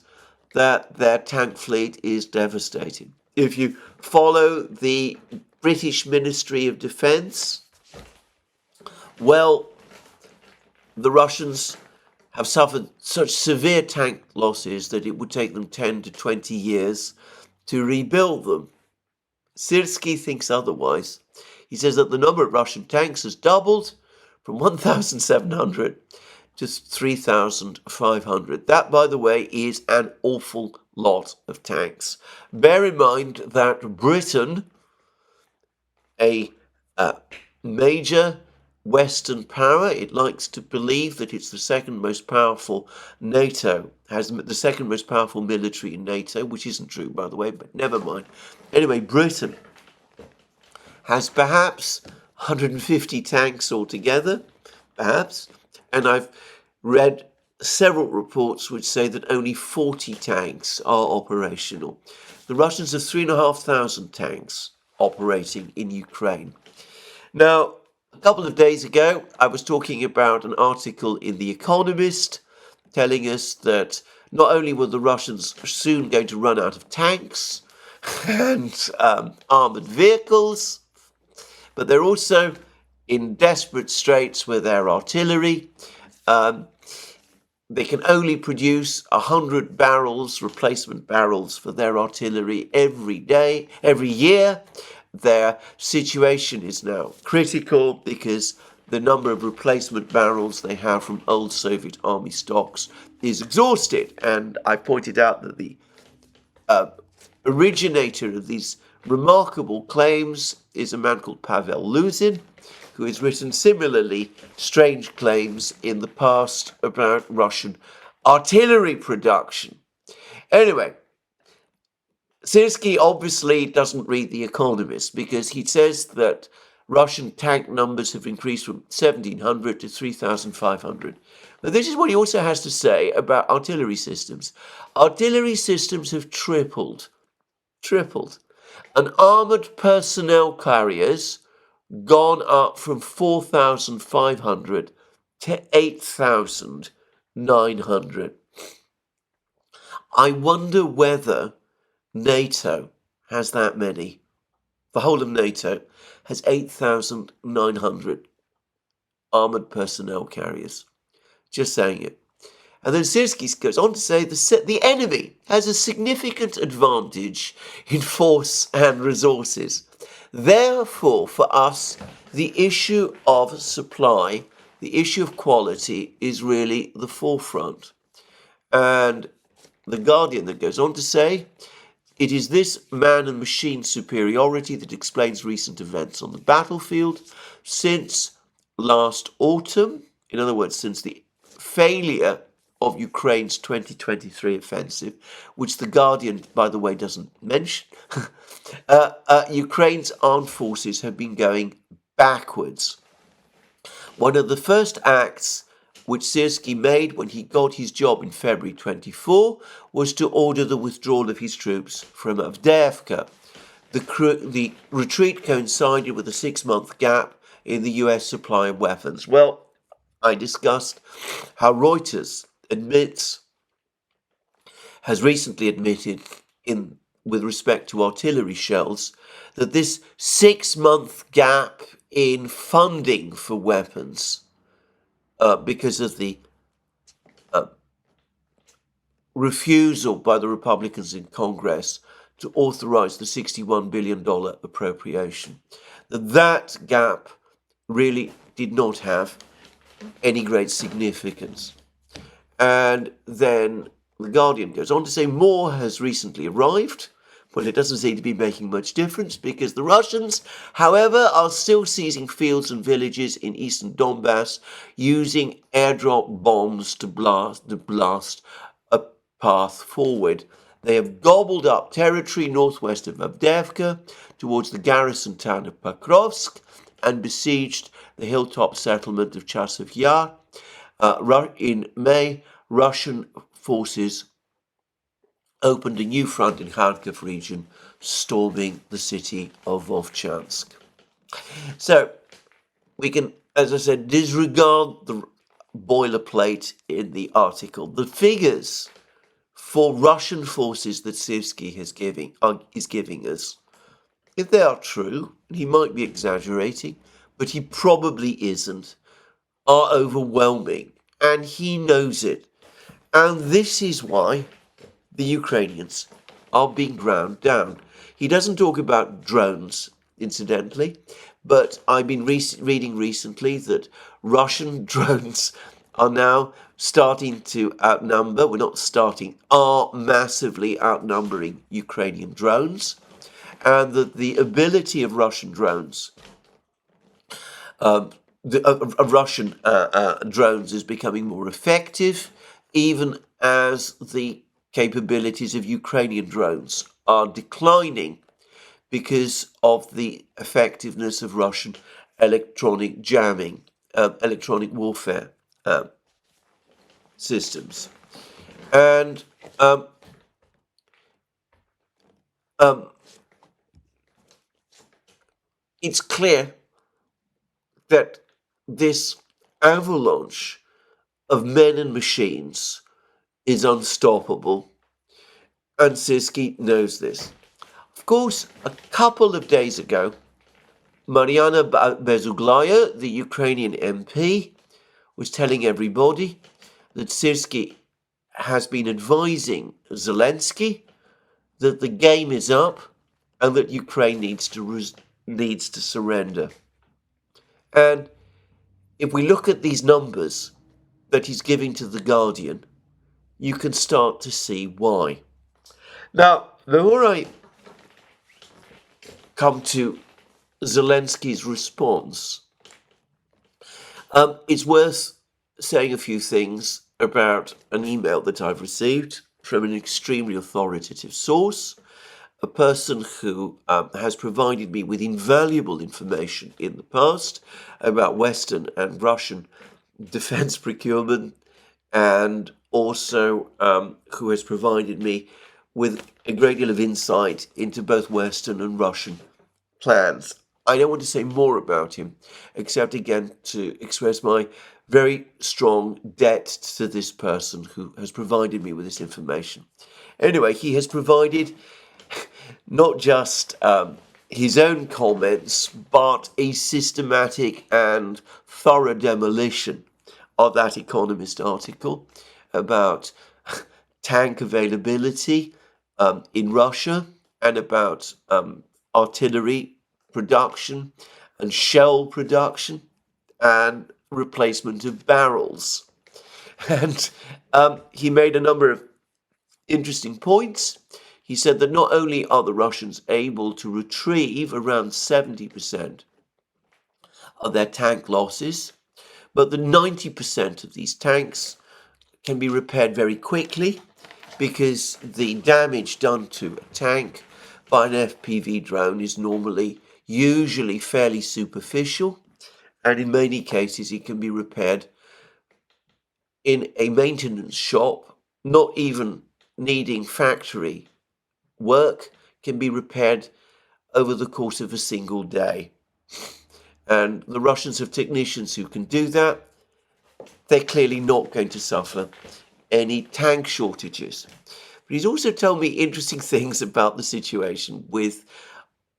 that their tank fleet is devastating. If you follow the British Ministry of Defence, well, the Russians have suffered such severe tank losses that it would take them 10 to 20 years to rebuild them. Syrsky thinks otherwise. He says that the number of Russian tanks has doubled from 1,700 to 3,500. That, by the way, is an awful lot of tanks. Bear in mind that Britain, a major Western power, it likes to believe that it's the second most powerful NATO, has the second most powerful military in NATO, which isn't true, by the way, but never mind. Anyway, Britain has perhaps 150 tanks altogether, perhaps, and I've read several reports which say that only 40 tanks are operational. The Russians have 3,500 tanks operating in Ukraine. Now, a couple of days ago, I was talking about an article in The Economist telling us that not only were the Russians soon going to run out of tanks and armoured vehicles, but they're also in desperate straits with their artillery. They can only produce 100 barrels, replacement barrels for their artillery every year. Their situation is now critical because the number of replacement barrels they have from old Soviet army stocks is exhausted. And I pointed out that the originator of these remarkable claims is a man called Pavel Luzin, who has written similarly strange claims in the past about Russian artillery production. Anyway, Syrsky obviously doesn't read The Economist, because he says that Russian tank numbers have increased from 1,700 to 3,500. But this is what he also has to say about artillery systems. Artillery systems have tripled. And armoured personnel carriers gone up from 4,500 to 8,900. I wonder whether NATO has that many. The whole of NATO has 8,900 armoured personnel carriers. Just saying it. And then Syrsky goes on to say the enemy has a significant advantage in force and resources. Therefore, for us, the issue of supply, the issue of quality is really the forefront. And The Guardian then goes on to say, it is this man and machine superiority that explains recent events on the battlefield. Since last autumn, in other words, since the failure of Ukraine's 2023 offensive, which The Guardian, by the way, doesn't mention, Ukraine's armed forces have been going backwards. One of the first acts which Syrsky made when he got his job in February 24 was to order the withdrawal of his troops from Avdiivka. The retreat coincided with a 6-month gap in the US supply of weapons. Well, I discussed how Reuters has recently admitted with respect to artillery shells that this 6-month gap in funding for weapons because of the refusal by the Republicans in Congress to authorize the $61 billion appropriation, that gap really did not have any great significance. And then The Guardian goes on to say more has recently arrived. Well, it doesn't seem to be making much difference because the Russians, however, are still seizing fields and villages in eastern Donbass using airdrop bombs to blast a path forward. They have gobbled up territory northwest of Avdiivka towards the garrison town of Pokrovsk and besieged the hilltop settlement of Chasiv Yar. In May, Russian forces opened a new front in Kharkiv region, storming the city of Volchansk. So we can, as I said, disregard the boilerplate in the article. The figures for Russian forces that Syrsky is giving us, if they are true, and he might be exaggerating, but he probably isn't, are overwhelming, and he knows it. And this is why the Ukrainians are being ground down. He doesn't talk about drones, incidentally, but I've been reading recently that Russian drones are now starting to outnumber, are massively outnumbering Ukrainian drones, and that the ability of Russian drones, drones is becoming more effective, even as the capabilities of Ukrainian drones are declining because of the effectiveness of Russian electronic jamming, electronic warfare systems. And it's clear that this avalanche of men and machines is unstoppable, and Syrsky knows this. Of course, a couple of days ago, Mariana Bezuglaya, the Ukrainian MP, was telling everybody that Syrsky has been advising Zelensky that the game is up and that Ukraine needs to surrender. And if we look at these numbers that he's giving to The Guardian, you can start to see why. Now, before I come to Zelensky's response, it's worth saying a few things about an email that I've received from an extremely authoritative source, a person who has provided me with invaluable information in the past about Western and Russian defense procurement, and also who has provided me with a great deal of insight into both Western and Russian plans. I don't want to say more about him, except again to express my very strong debt to this person who has provided me with this information. Anyway, he has provided not just his own comments, but a systematic and thorough demolition of that Economist article about tank availability in Russia and about artillery production and shell production and replacement of barrels. And he made a number of interesting points. He said that not only are the Russians able to retrieve around 70% of their tank losses, but that 90% of these tanks can be repaired very quickly because the damage done to a tank by an FPV drone is usually fairly superficial, and in many cases it can be repaired in a maintenance shop, not even needing factory work, can be repaired over the course of a single day. And the Russians have technicians who can do that. They're clearly not going to suffer any tank shortages. But he's also told me interesting things about the situation with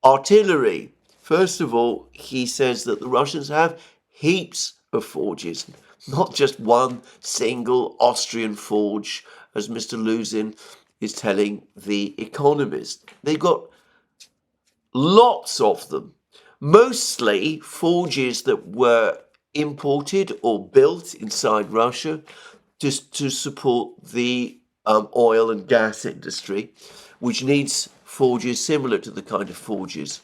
artillery. First of all, he says that the Russians have heaps of forges, not just one single Austrian forge, as Mr. Luzin is telling The Economist. They've got lots of them, mostly forges that were imported or built inside Russia just to support the oil and gas industry, which needs forges similar to the kind of forges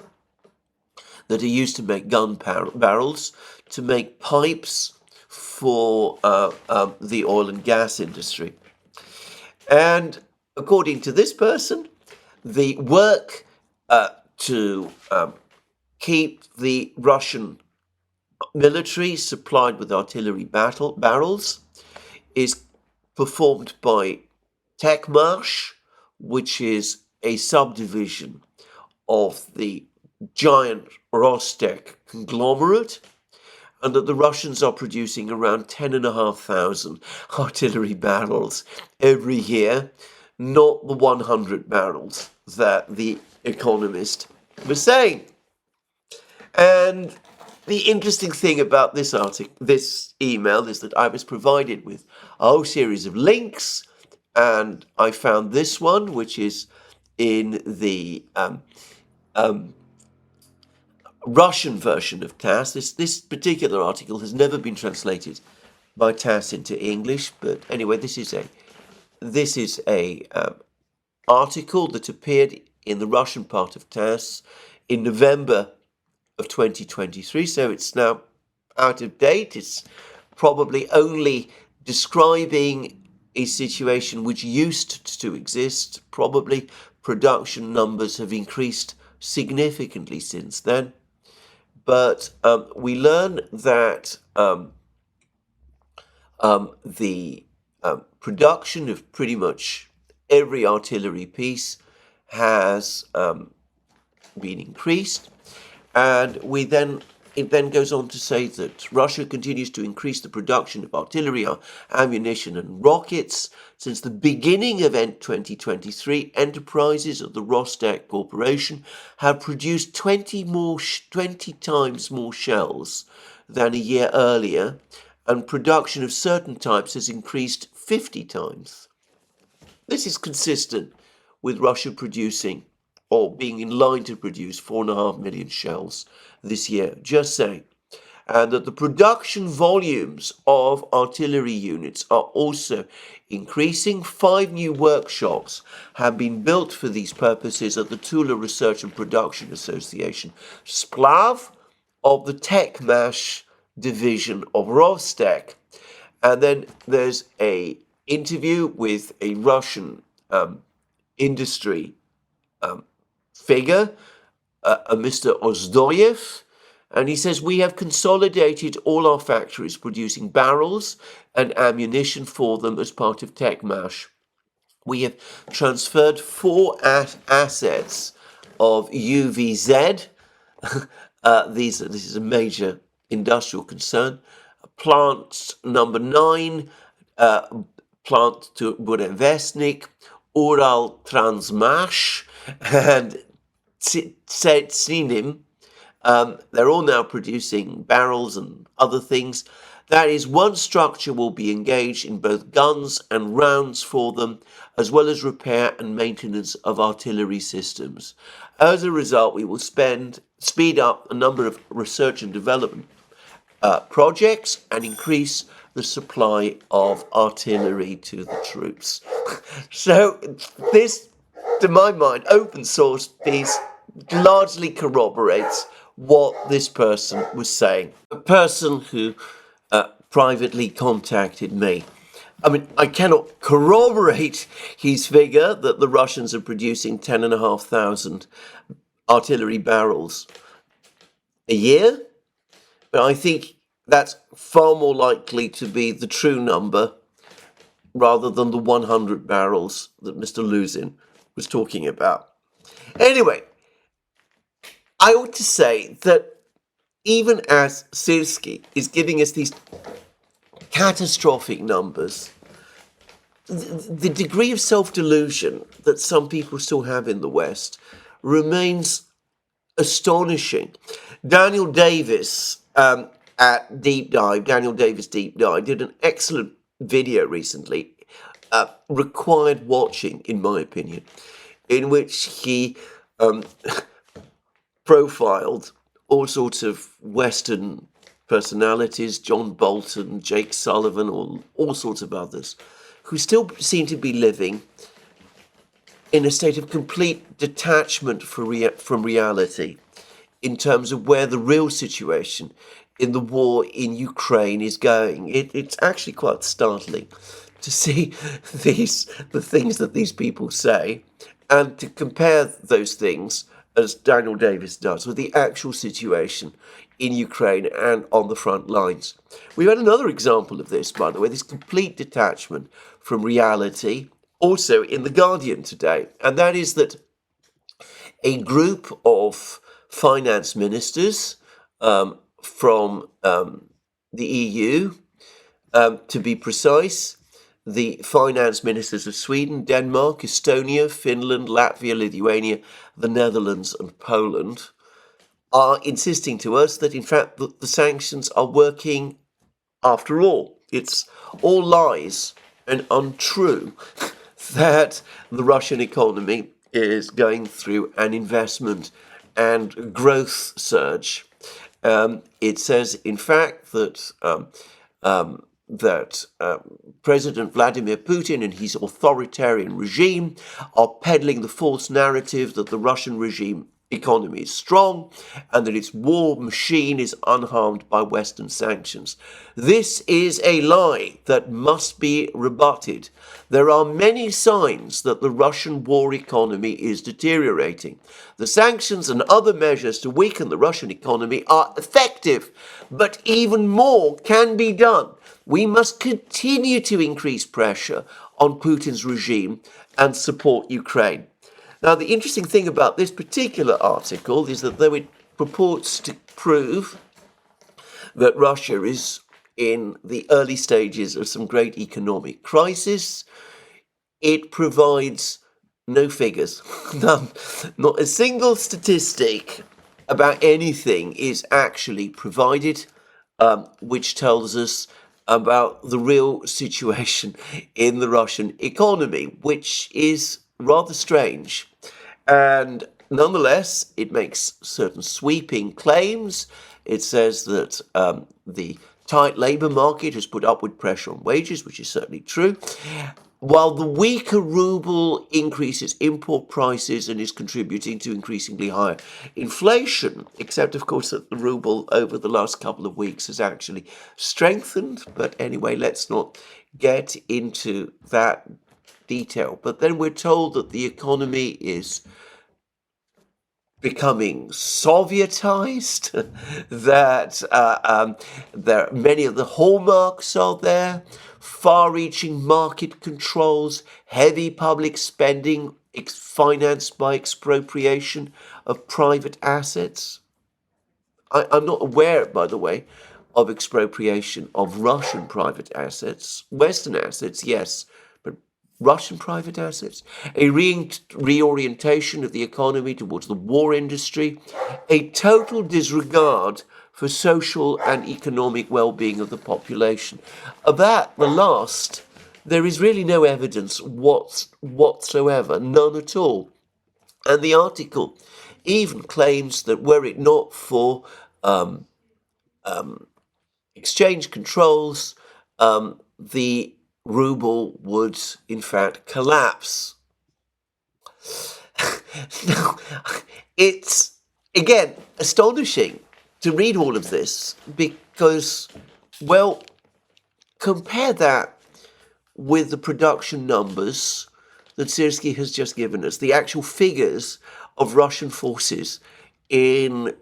that are used to make gun barrels, to make pipes for the oil and gas industry. And according to this person, the work to keep the Russian military supplied with artillery barrels is performed by Techmarsh, which is a subdivision of the giant Rostec conglomerate, and that the Russians are producing around 10,500 artillery barrels every year, not the 100 barrels that The Economist was saying. And the interesting thing about this email is that I was provided with a whole series of links, and I found this one, which is in the Russian version of TASS. This particular article has never been translated by TASS into English, but anyway, this is a article that appeared in the Russian part of TASS in November of 2023, so it's now out of date. It's probably only describing a situation which used to exist. Probably production numbers have increased significantly since then. But we learn that the production of pretty much every artillery piece has been increased. And it then goes on to say that Russia continues to increase the production of artillery, ammunition and rockets. Since the beginning of 2023, enterprises of the Rostec Corporation have produced 20 times more shells than a year earlier, and production of certain types has increased 50 times. This is consistent with Russia producing or being in line to produce 4.5 million shells this year, just saying. And that the production volumes of artillery units are also increasing. 5 new workshops have been built for these purposes at the Tula Research and Production Association, Splav, of the Techmash division of Rostec. And then there's a interview with a Russian industry figure, Mr. Ozdoyev, and he says, we have consolidated all our factories producing barrels and ammunition for them as part of Techmash. We have transferred 4 assets of UVZ. This is a major industrial concern. Plant number 9, plant to Burevestnik, Ural Transmash, and Tsinim. They're all now producing barrels and other things. That is, one structure will be engaged in both guns and rounds for them, as well as repair and maintenance of artillery systems. As a result, we will speed up a number of research and development projects and increase the supply of artillery to the troops. So this, to my mind, open source piece largely corroborates what this person was saying. A person who privately contacted me. I mean, I cannot corroborate his figure that the Russians are producing 10,500 artillery barrels a year, but I think that's far more likely to be the true number rather than the 100 barrels that Mr. Luzin was talking about. Anyway, I ought to say that even as Syrsky is giving us these catastrophic numbers, the degree of self-delusion that some people still have in the West remains astonishing. Daniel Davis at Deep Dive, Daniel Davis Deep Dive, did an excellent video recently, required watching, in my opinion, in which he profiled all sorts of Western personalities, John Bolton, Jake Sullivan, or all sorts of others, who still seem to be living in a state of complete detachment from reality in terms of where the real situation in the war in Ukraine is going. It's actually quite startling to see the things that these people say and to compare those things, as Daniel Davis does, with the actual situation in Ukraine and on the front lines. We had another example of this, by the way, this complete detachment from reality, also in The Guardian today, and that is that a group of finance ministers from the EU, to be precise, the finance ministers of Sweden, Denmark, Estonia, Finland, Latvia, Lithuania, the Netherlands and Poland, are insisting to us that in fact the sanctions are working after all. It's all lies and untrue that the Russian economy is going through an investment and growth surge. It says, in fact, that President Vladimir Putin and his authoritarian regime are peddling the false narrative that the Russian regime economy is strong and that its war machine is unharmed by Western sanctions. This is a lie that must be rebutted. There are many signs that the Russian war economy is deteriorating. The sanctions and other measures to weaken the Russian economy are effective, but even more can be done. We must continue to increase pressure on Putin's regime and support Ukraine. Now, the interesting thing about this particular article is that though it purports to prove that Russia is in the early stages of some great economic crisis, it provides no figures. None. Not a single statistic about anything is actually provided, which tells us about the real situation in the Russian economy, which is rather strange. And nonetheless, it makes certain sweeping claims. It says that the tight labour market has put upward pressure on wages, which is certainly true, while the weaker ruble increases import prices and is contributing to increasingly higher inflation, except, of course, that the ruble over the last couple of weeks has actually strengthened. But anyway, let's not get into that detail. But then we're told that the economy is becoming Sovietized, that many of the hallmarks are there, far-reaching market controls, heavy public spending financed by expropriation of private assets. I'm not aware, by the way, of expropriation of Russian private assets. Western assets, yes, but Russian private assets. A reorientation of the economy towards the war industry. A total disregard for social and economic well-being of the population. Of that, the last, there is really no evidence whatsoever, none at all. And the article even claims that were it not for exchange controls, the ruble would in fact collapse. Now, it's again astonishing to read all of this because, well, compare that with the production numbers that Syrsky has just given us, the actual figures of Russian forces in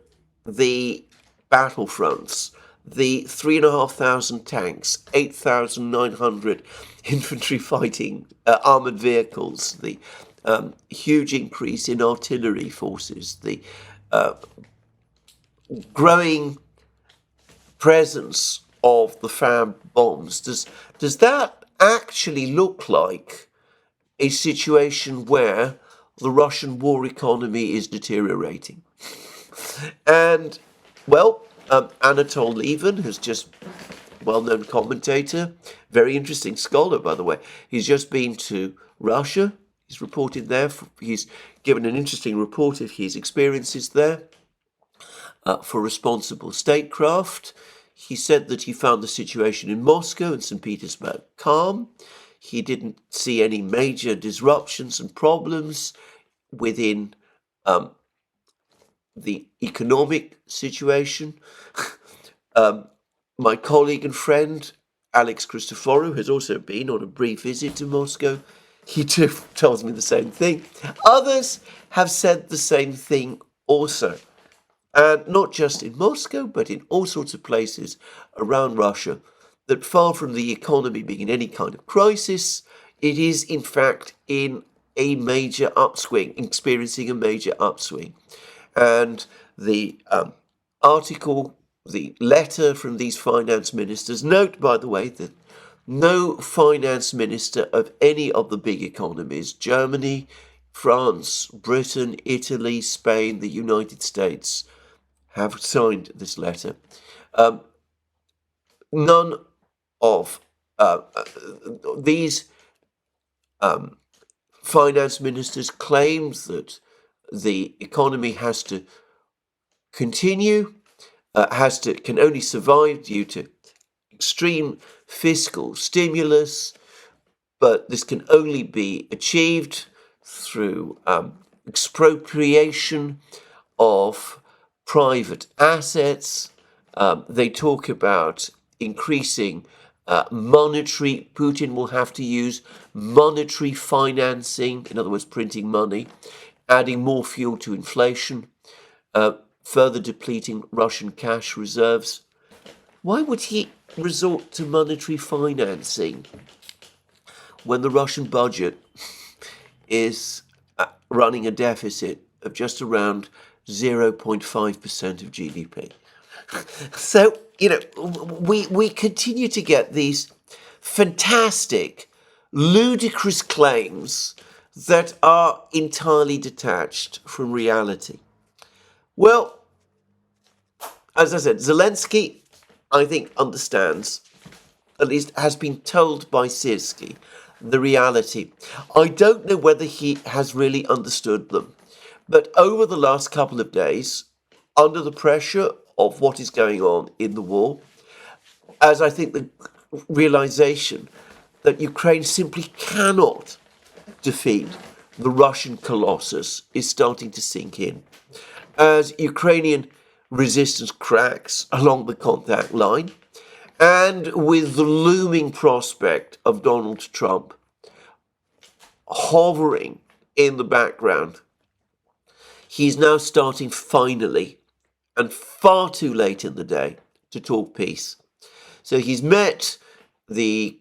the battlefronts, the 3,500 tanks, 8,900 infantry fighting armored vehicles, the huge increase in artillery forces, the growing presence of the FAB bombs. Does that actually look like a situation where the Russian war economy is deteriorating? And, well, Anatol Levin, who's just well-known commentator, very interesting scholar, by the way. He's just been to Russia. He's reported there. He's given an interesting report of his experiences there for responsible statecraft. He said that he found the situation in Moscow and St. Petersburg calm. He didn't see any major disruptions and problems within the economic situation. My colleague and friend, Alex Christoforou, has also been on a brief visit to Moscow. He too tells me the same thing. Others have said the same thing also. And not just in Moscow, but in all sorts of places around Russia, that far from the economy being in any kind of crisis, it is in fact in a major upswing, experiencing a major upswing. And the article, the letter from these finance ministers, note, by the way, that no finance minister of any of the big economies, Germany, France, Britain, Italy, Spain, the United States, have signed this letter. None of these finance ministers claims that the economy has to continue, can only survive due to extreme fiscal stimulus, but this can only be achieved through expropriation of private assets. They talk about increasing Putin will have to use monetary financing, in other words, printing money, adding more fuel to inflation, further depleting Russian cash reserves. Why would he resort to monetary financing when the Russian budget is running a deficit of just around 0.5% of GDP? So, we continue to get these fantastic, ludicrous claims that are entirely detached from reality. Well, as I said, Zelensky, I think, understands, at least has been told by Syrsky, the reality. I don't know whether he has really understood them, but over the last couple of days, under the pressure of what is going on in the war, as I think the realization that Ukraine simply cannot defeat the Russian colossus is starting to sink in. As Ukrainian resistance cracks along the contact line, and with the looming prospect of Donald Trump hovering in the background, he's now starting finally, and far too late in the day, to talk peace. So he's met the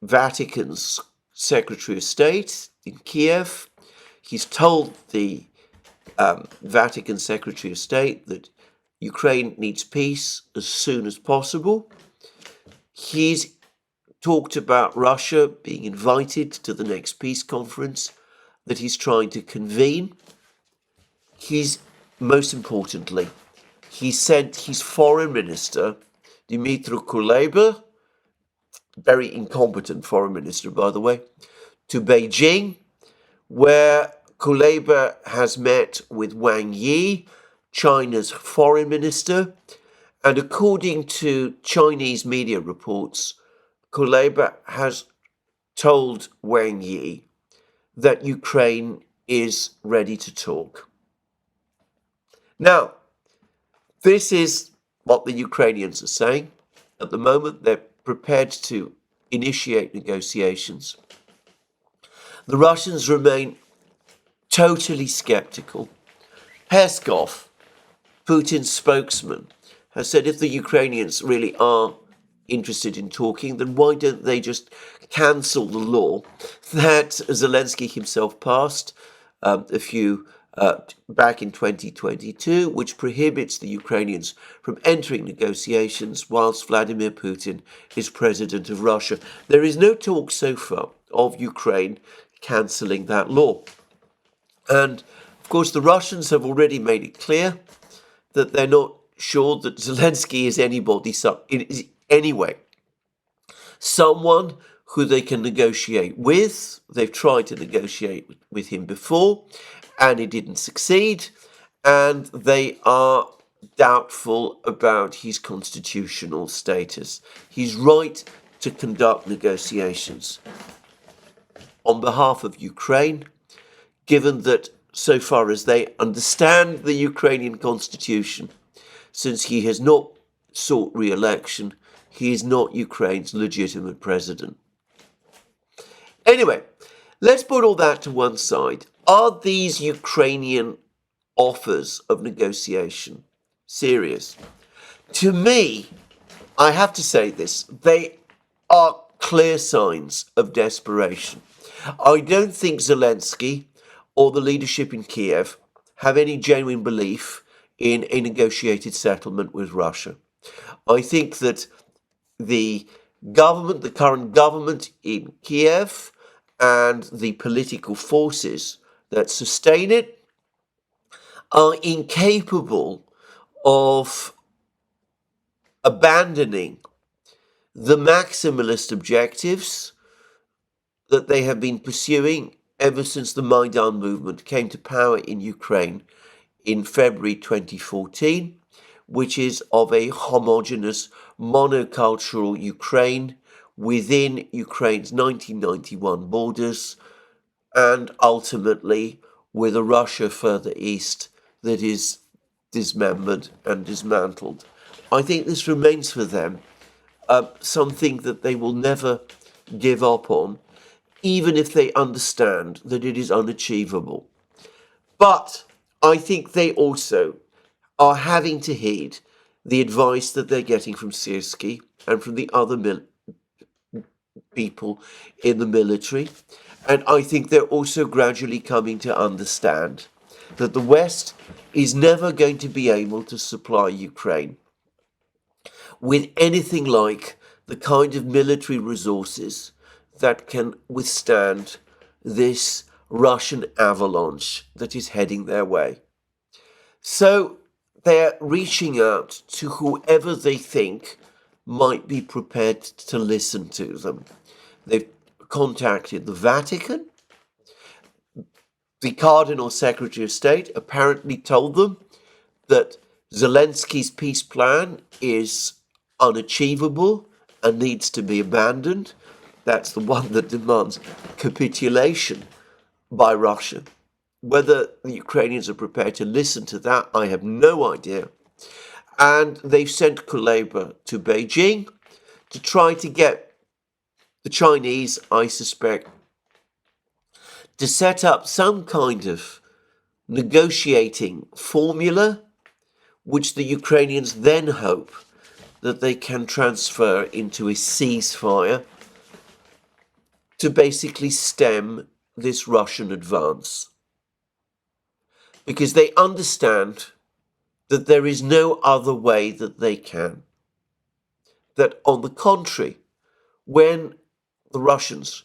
Vatican's Secretary of State in Kiev. He's told the Vatican Secretary of State that Ukraine needs peace as soon as possible. He's talked about Russia being invited to the next peace conference that he's trying to convene. He's, most importantly, he sent his foreign minister, Dmytro Kuleba, very incompetent foreign minister, by the way, to Beijing, where Kuleba has met with Wang Yi, China's foreign minister, and according to Chinese media reports, Kuleba has told Wang Yi that Ukraine is ready to talk. Now, this is what the Ukrainians are saying. At the moment, they're prepared to initiate negotiations. The Russians remain totally skeptical. Peskov, Putin's spokesman, has said if the Ukrainians really are interested in talking, then why don't they just cancel the law that Zelensky himself passed back in 2022, which prohibits the Ukrainians from entering negotiations whilst Vladimir Putin is president of Russia. There is no talk so far of Ukraine cancelling that law. And of course, the Russians have already made it clear that they're not sure that Zelensky is anyway someone who they can negotiate with. They've tried to negotiate with him before, and it didn't succeed, and they are doubtful about his constitutional status. His right to conduct negotiations on behalf of Ukraine, given that so far as they understand the Ukrainian constitution, since he has not sought re-election, he is not Ukraine's legitimate president. Anyway, let's put all that to one side. Are these Ukrainian offers of negotiation serious? To me, I have to say this, they are clear signs of desperation. I don't think Zelensky or the leadership in Kiev have any genuine belief in a negotiated settlement with Russia. I think that the current government in Kiev, and the political forces that sustain it are incapable of abandoning the maximalist objectives that they have been pursuing ever since the Maidan movement came to power in Ukraine in February 2014, which is of a homogeneous monocultural Ukraine within Ukraine's 1991 borders, and ultimately with a Russia further east that is dismembered and dismantled. I think this remains for them something that they will never give up on, even if they understand that it is unachievable. But I think they also are having to heed the advice that they're getting from Syrsky and from the other people in the military. And I think they're also gradually coming to understand that the West is never going to be able to supply Ukraine with anything like the kind of military resources that can withstand this Russian avalanche that is heading their way. So they're reaching out to whoever they think might be prepared to listen to them. They've contacted the Vatican. The Cardinal Secretary of State apparently told them that Zelensky's peace plan is unachievable and needs to be abandoned. That's the one that demands capitulation by Russia. Whether the Ukrainians are prepared to listen to that, I have no idea. And they've sent Kuleba to Beijing to try to get the Chinese, I suspect, to set up some kind of negotiating formula, which the Ukrainians then hope that they can transfer into a ceasefire to basically stem this Russian advance. Because they understand that there is no other way that they can. That on the contrary, when the Russians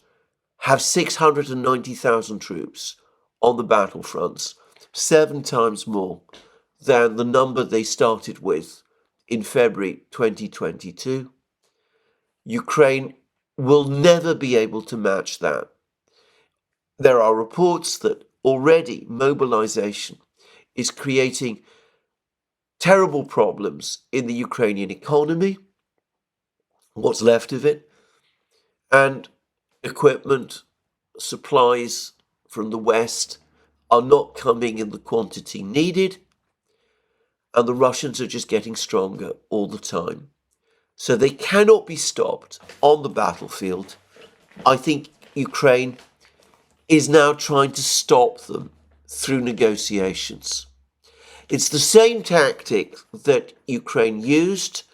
have 690,000 troops on the battlefronts, 7 times more than the number they started with in February 2022, Ukraine will never be able to match that. There are reports that already mobilization is creating terrible problems in the Ukrainian economy, what's left of it, and equipment, supplies from the West are not coming in the quantity needed, and the Russians are just getting stronger all the time. So they cannot be stopped on the battlefield. I think Ukraine is now trying to stop them through negotiations. It's the same tactic that Ukraine used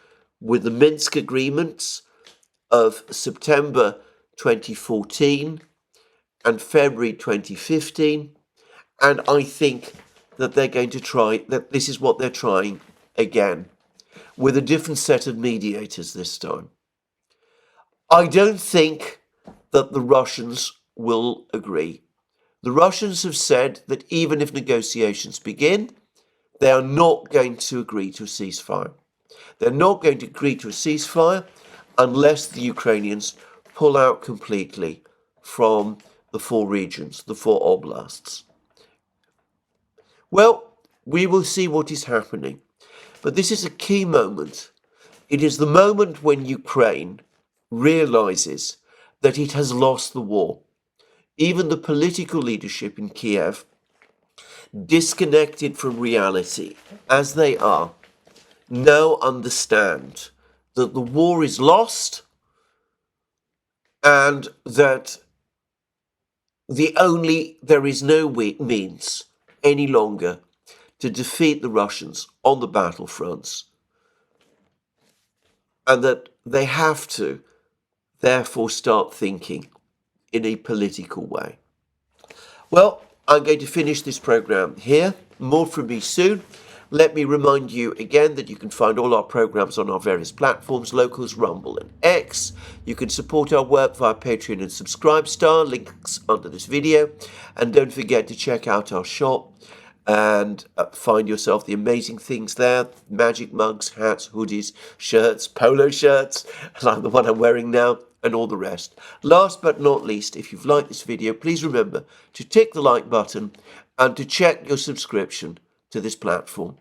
with the Minsk agreements of September 2014 and February 2015, and I think that they're going to try, that this is what they're trying again, with a different set of mediators this time. I don't think that the Russians will agree. The Russians have said that even if negotiations begin, they are not going to agree to a ceasefire. They're not going to agree to a ceasefire unless the Ukrainians pull out completely from the 4 regions, the 4 oblasts. Well, we will see what is happening. But this is a key moment. It is the moment when Ukraine realizes that it has lost the war. Even the political leadership in Kiev, disconnected from reality as they are, now understand that the war is lost and that there is no means any longer to defeat the Russians on the battlefronts, and that they have to therefore start thinking in a political way. Well, I'm going to finish this program here. More from me soon. Let me remind you again that you can find all our programs on our various platforms, Locals, Rumble and X. You can support our work via Patreon and Subscribestar, links under this video. And don't forget to check out our shop and find yourself the amazing things there. Magic mugs, hats, hoodies, shirts, polo shirts, like the one I'm wearing now, and all the rest. Last but not least, if you've liked this video, please remember to tick the like button and to check your subscription to this platform,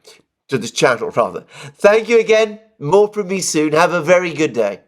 to this channel rather. Thank you again. More from me soon. Have a very good day.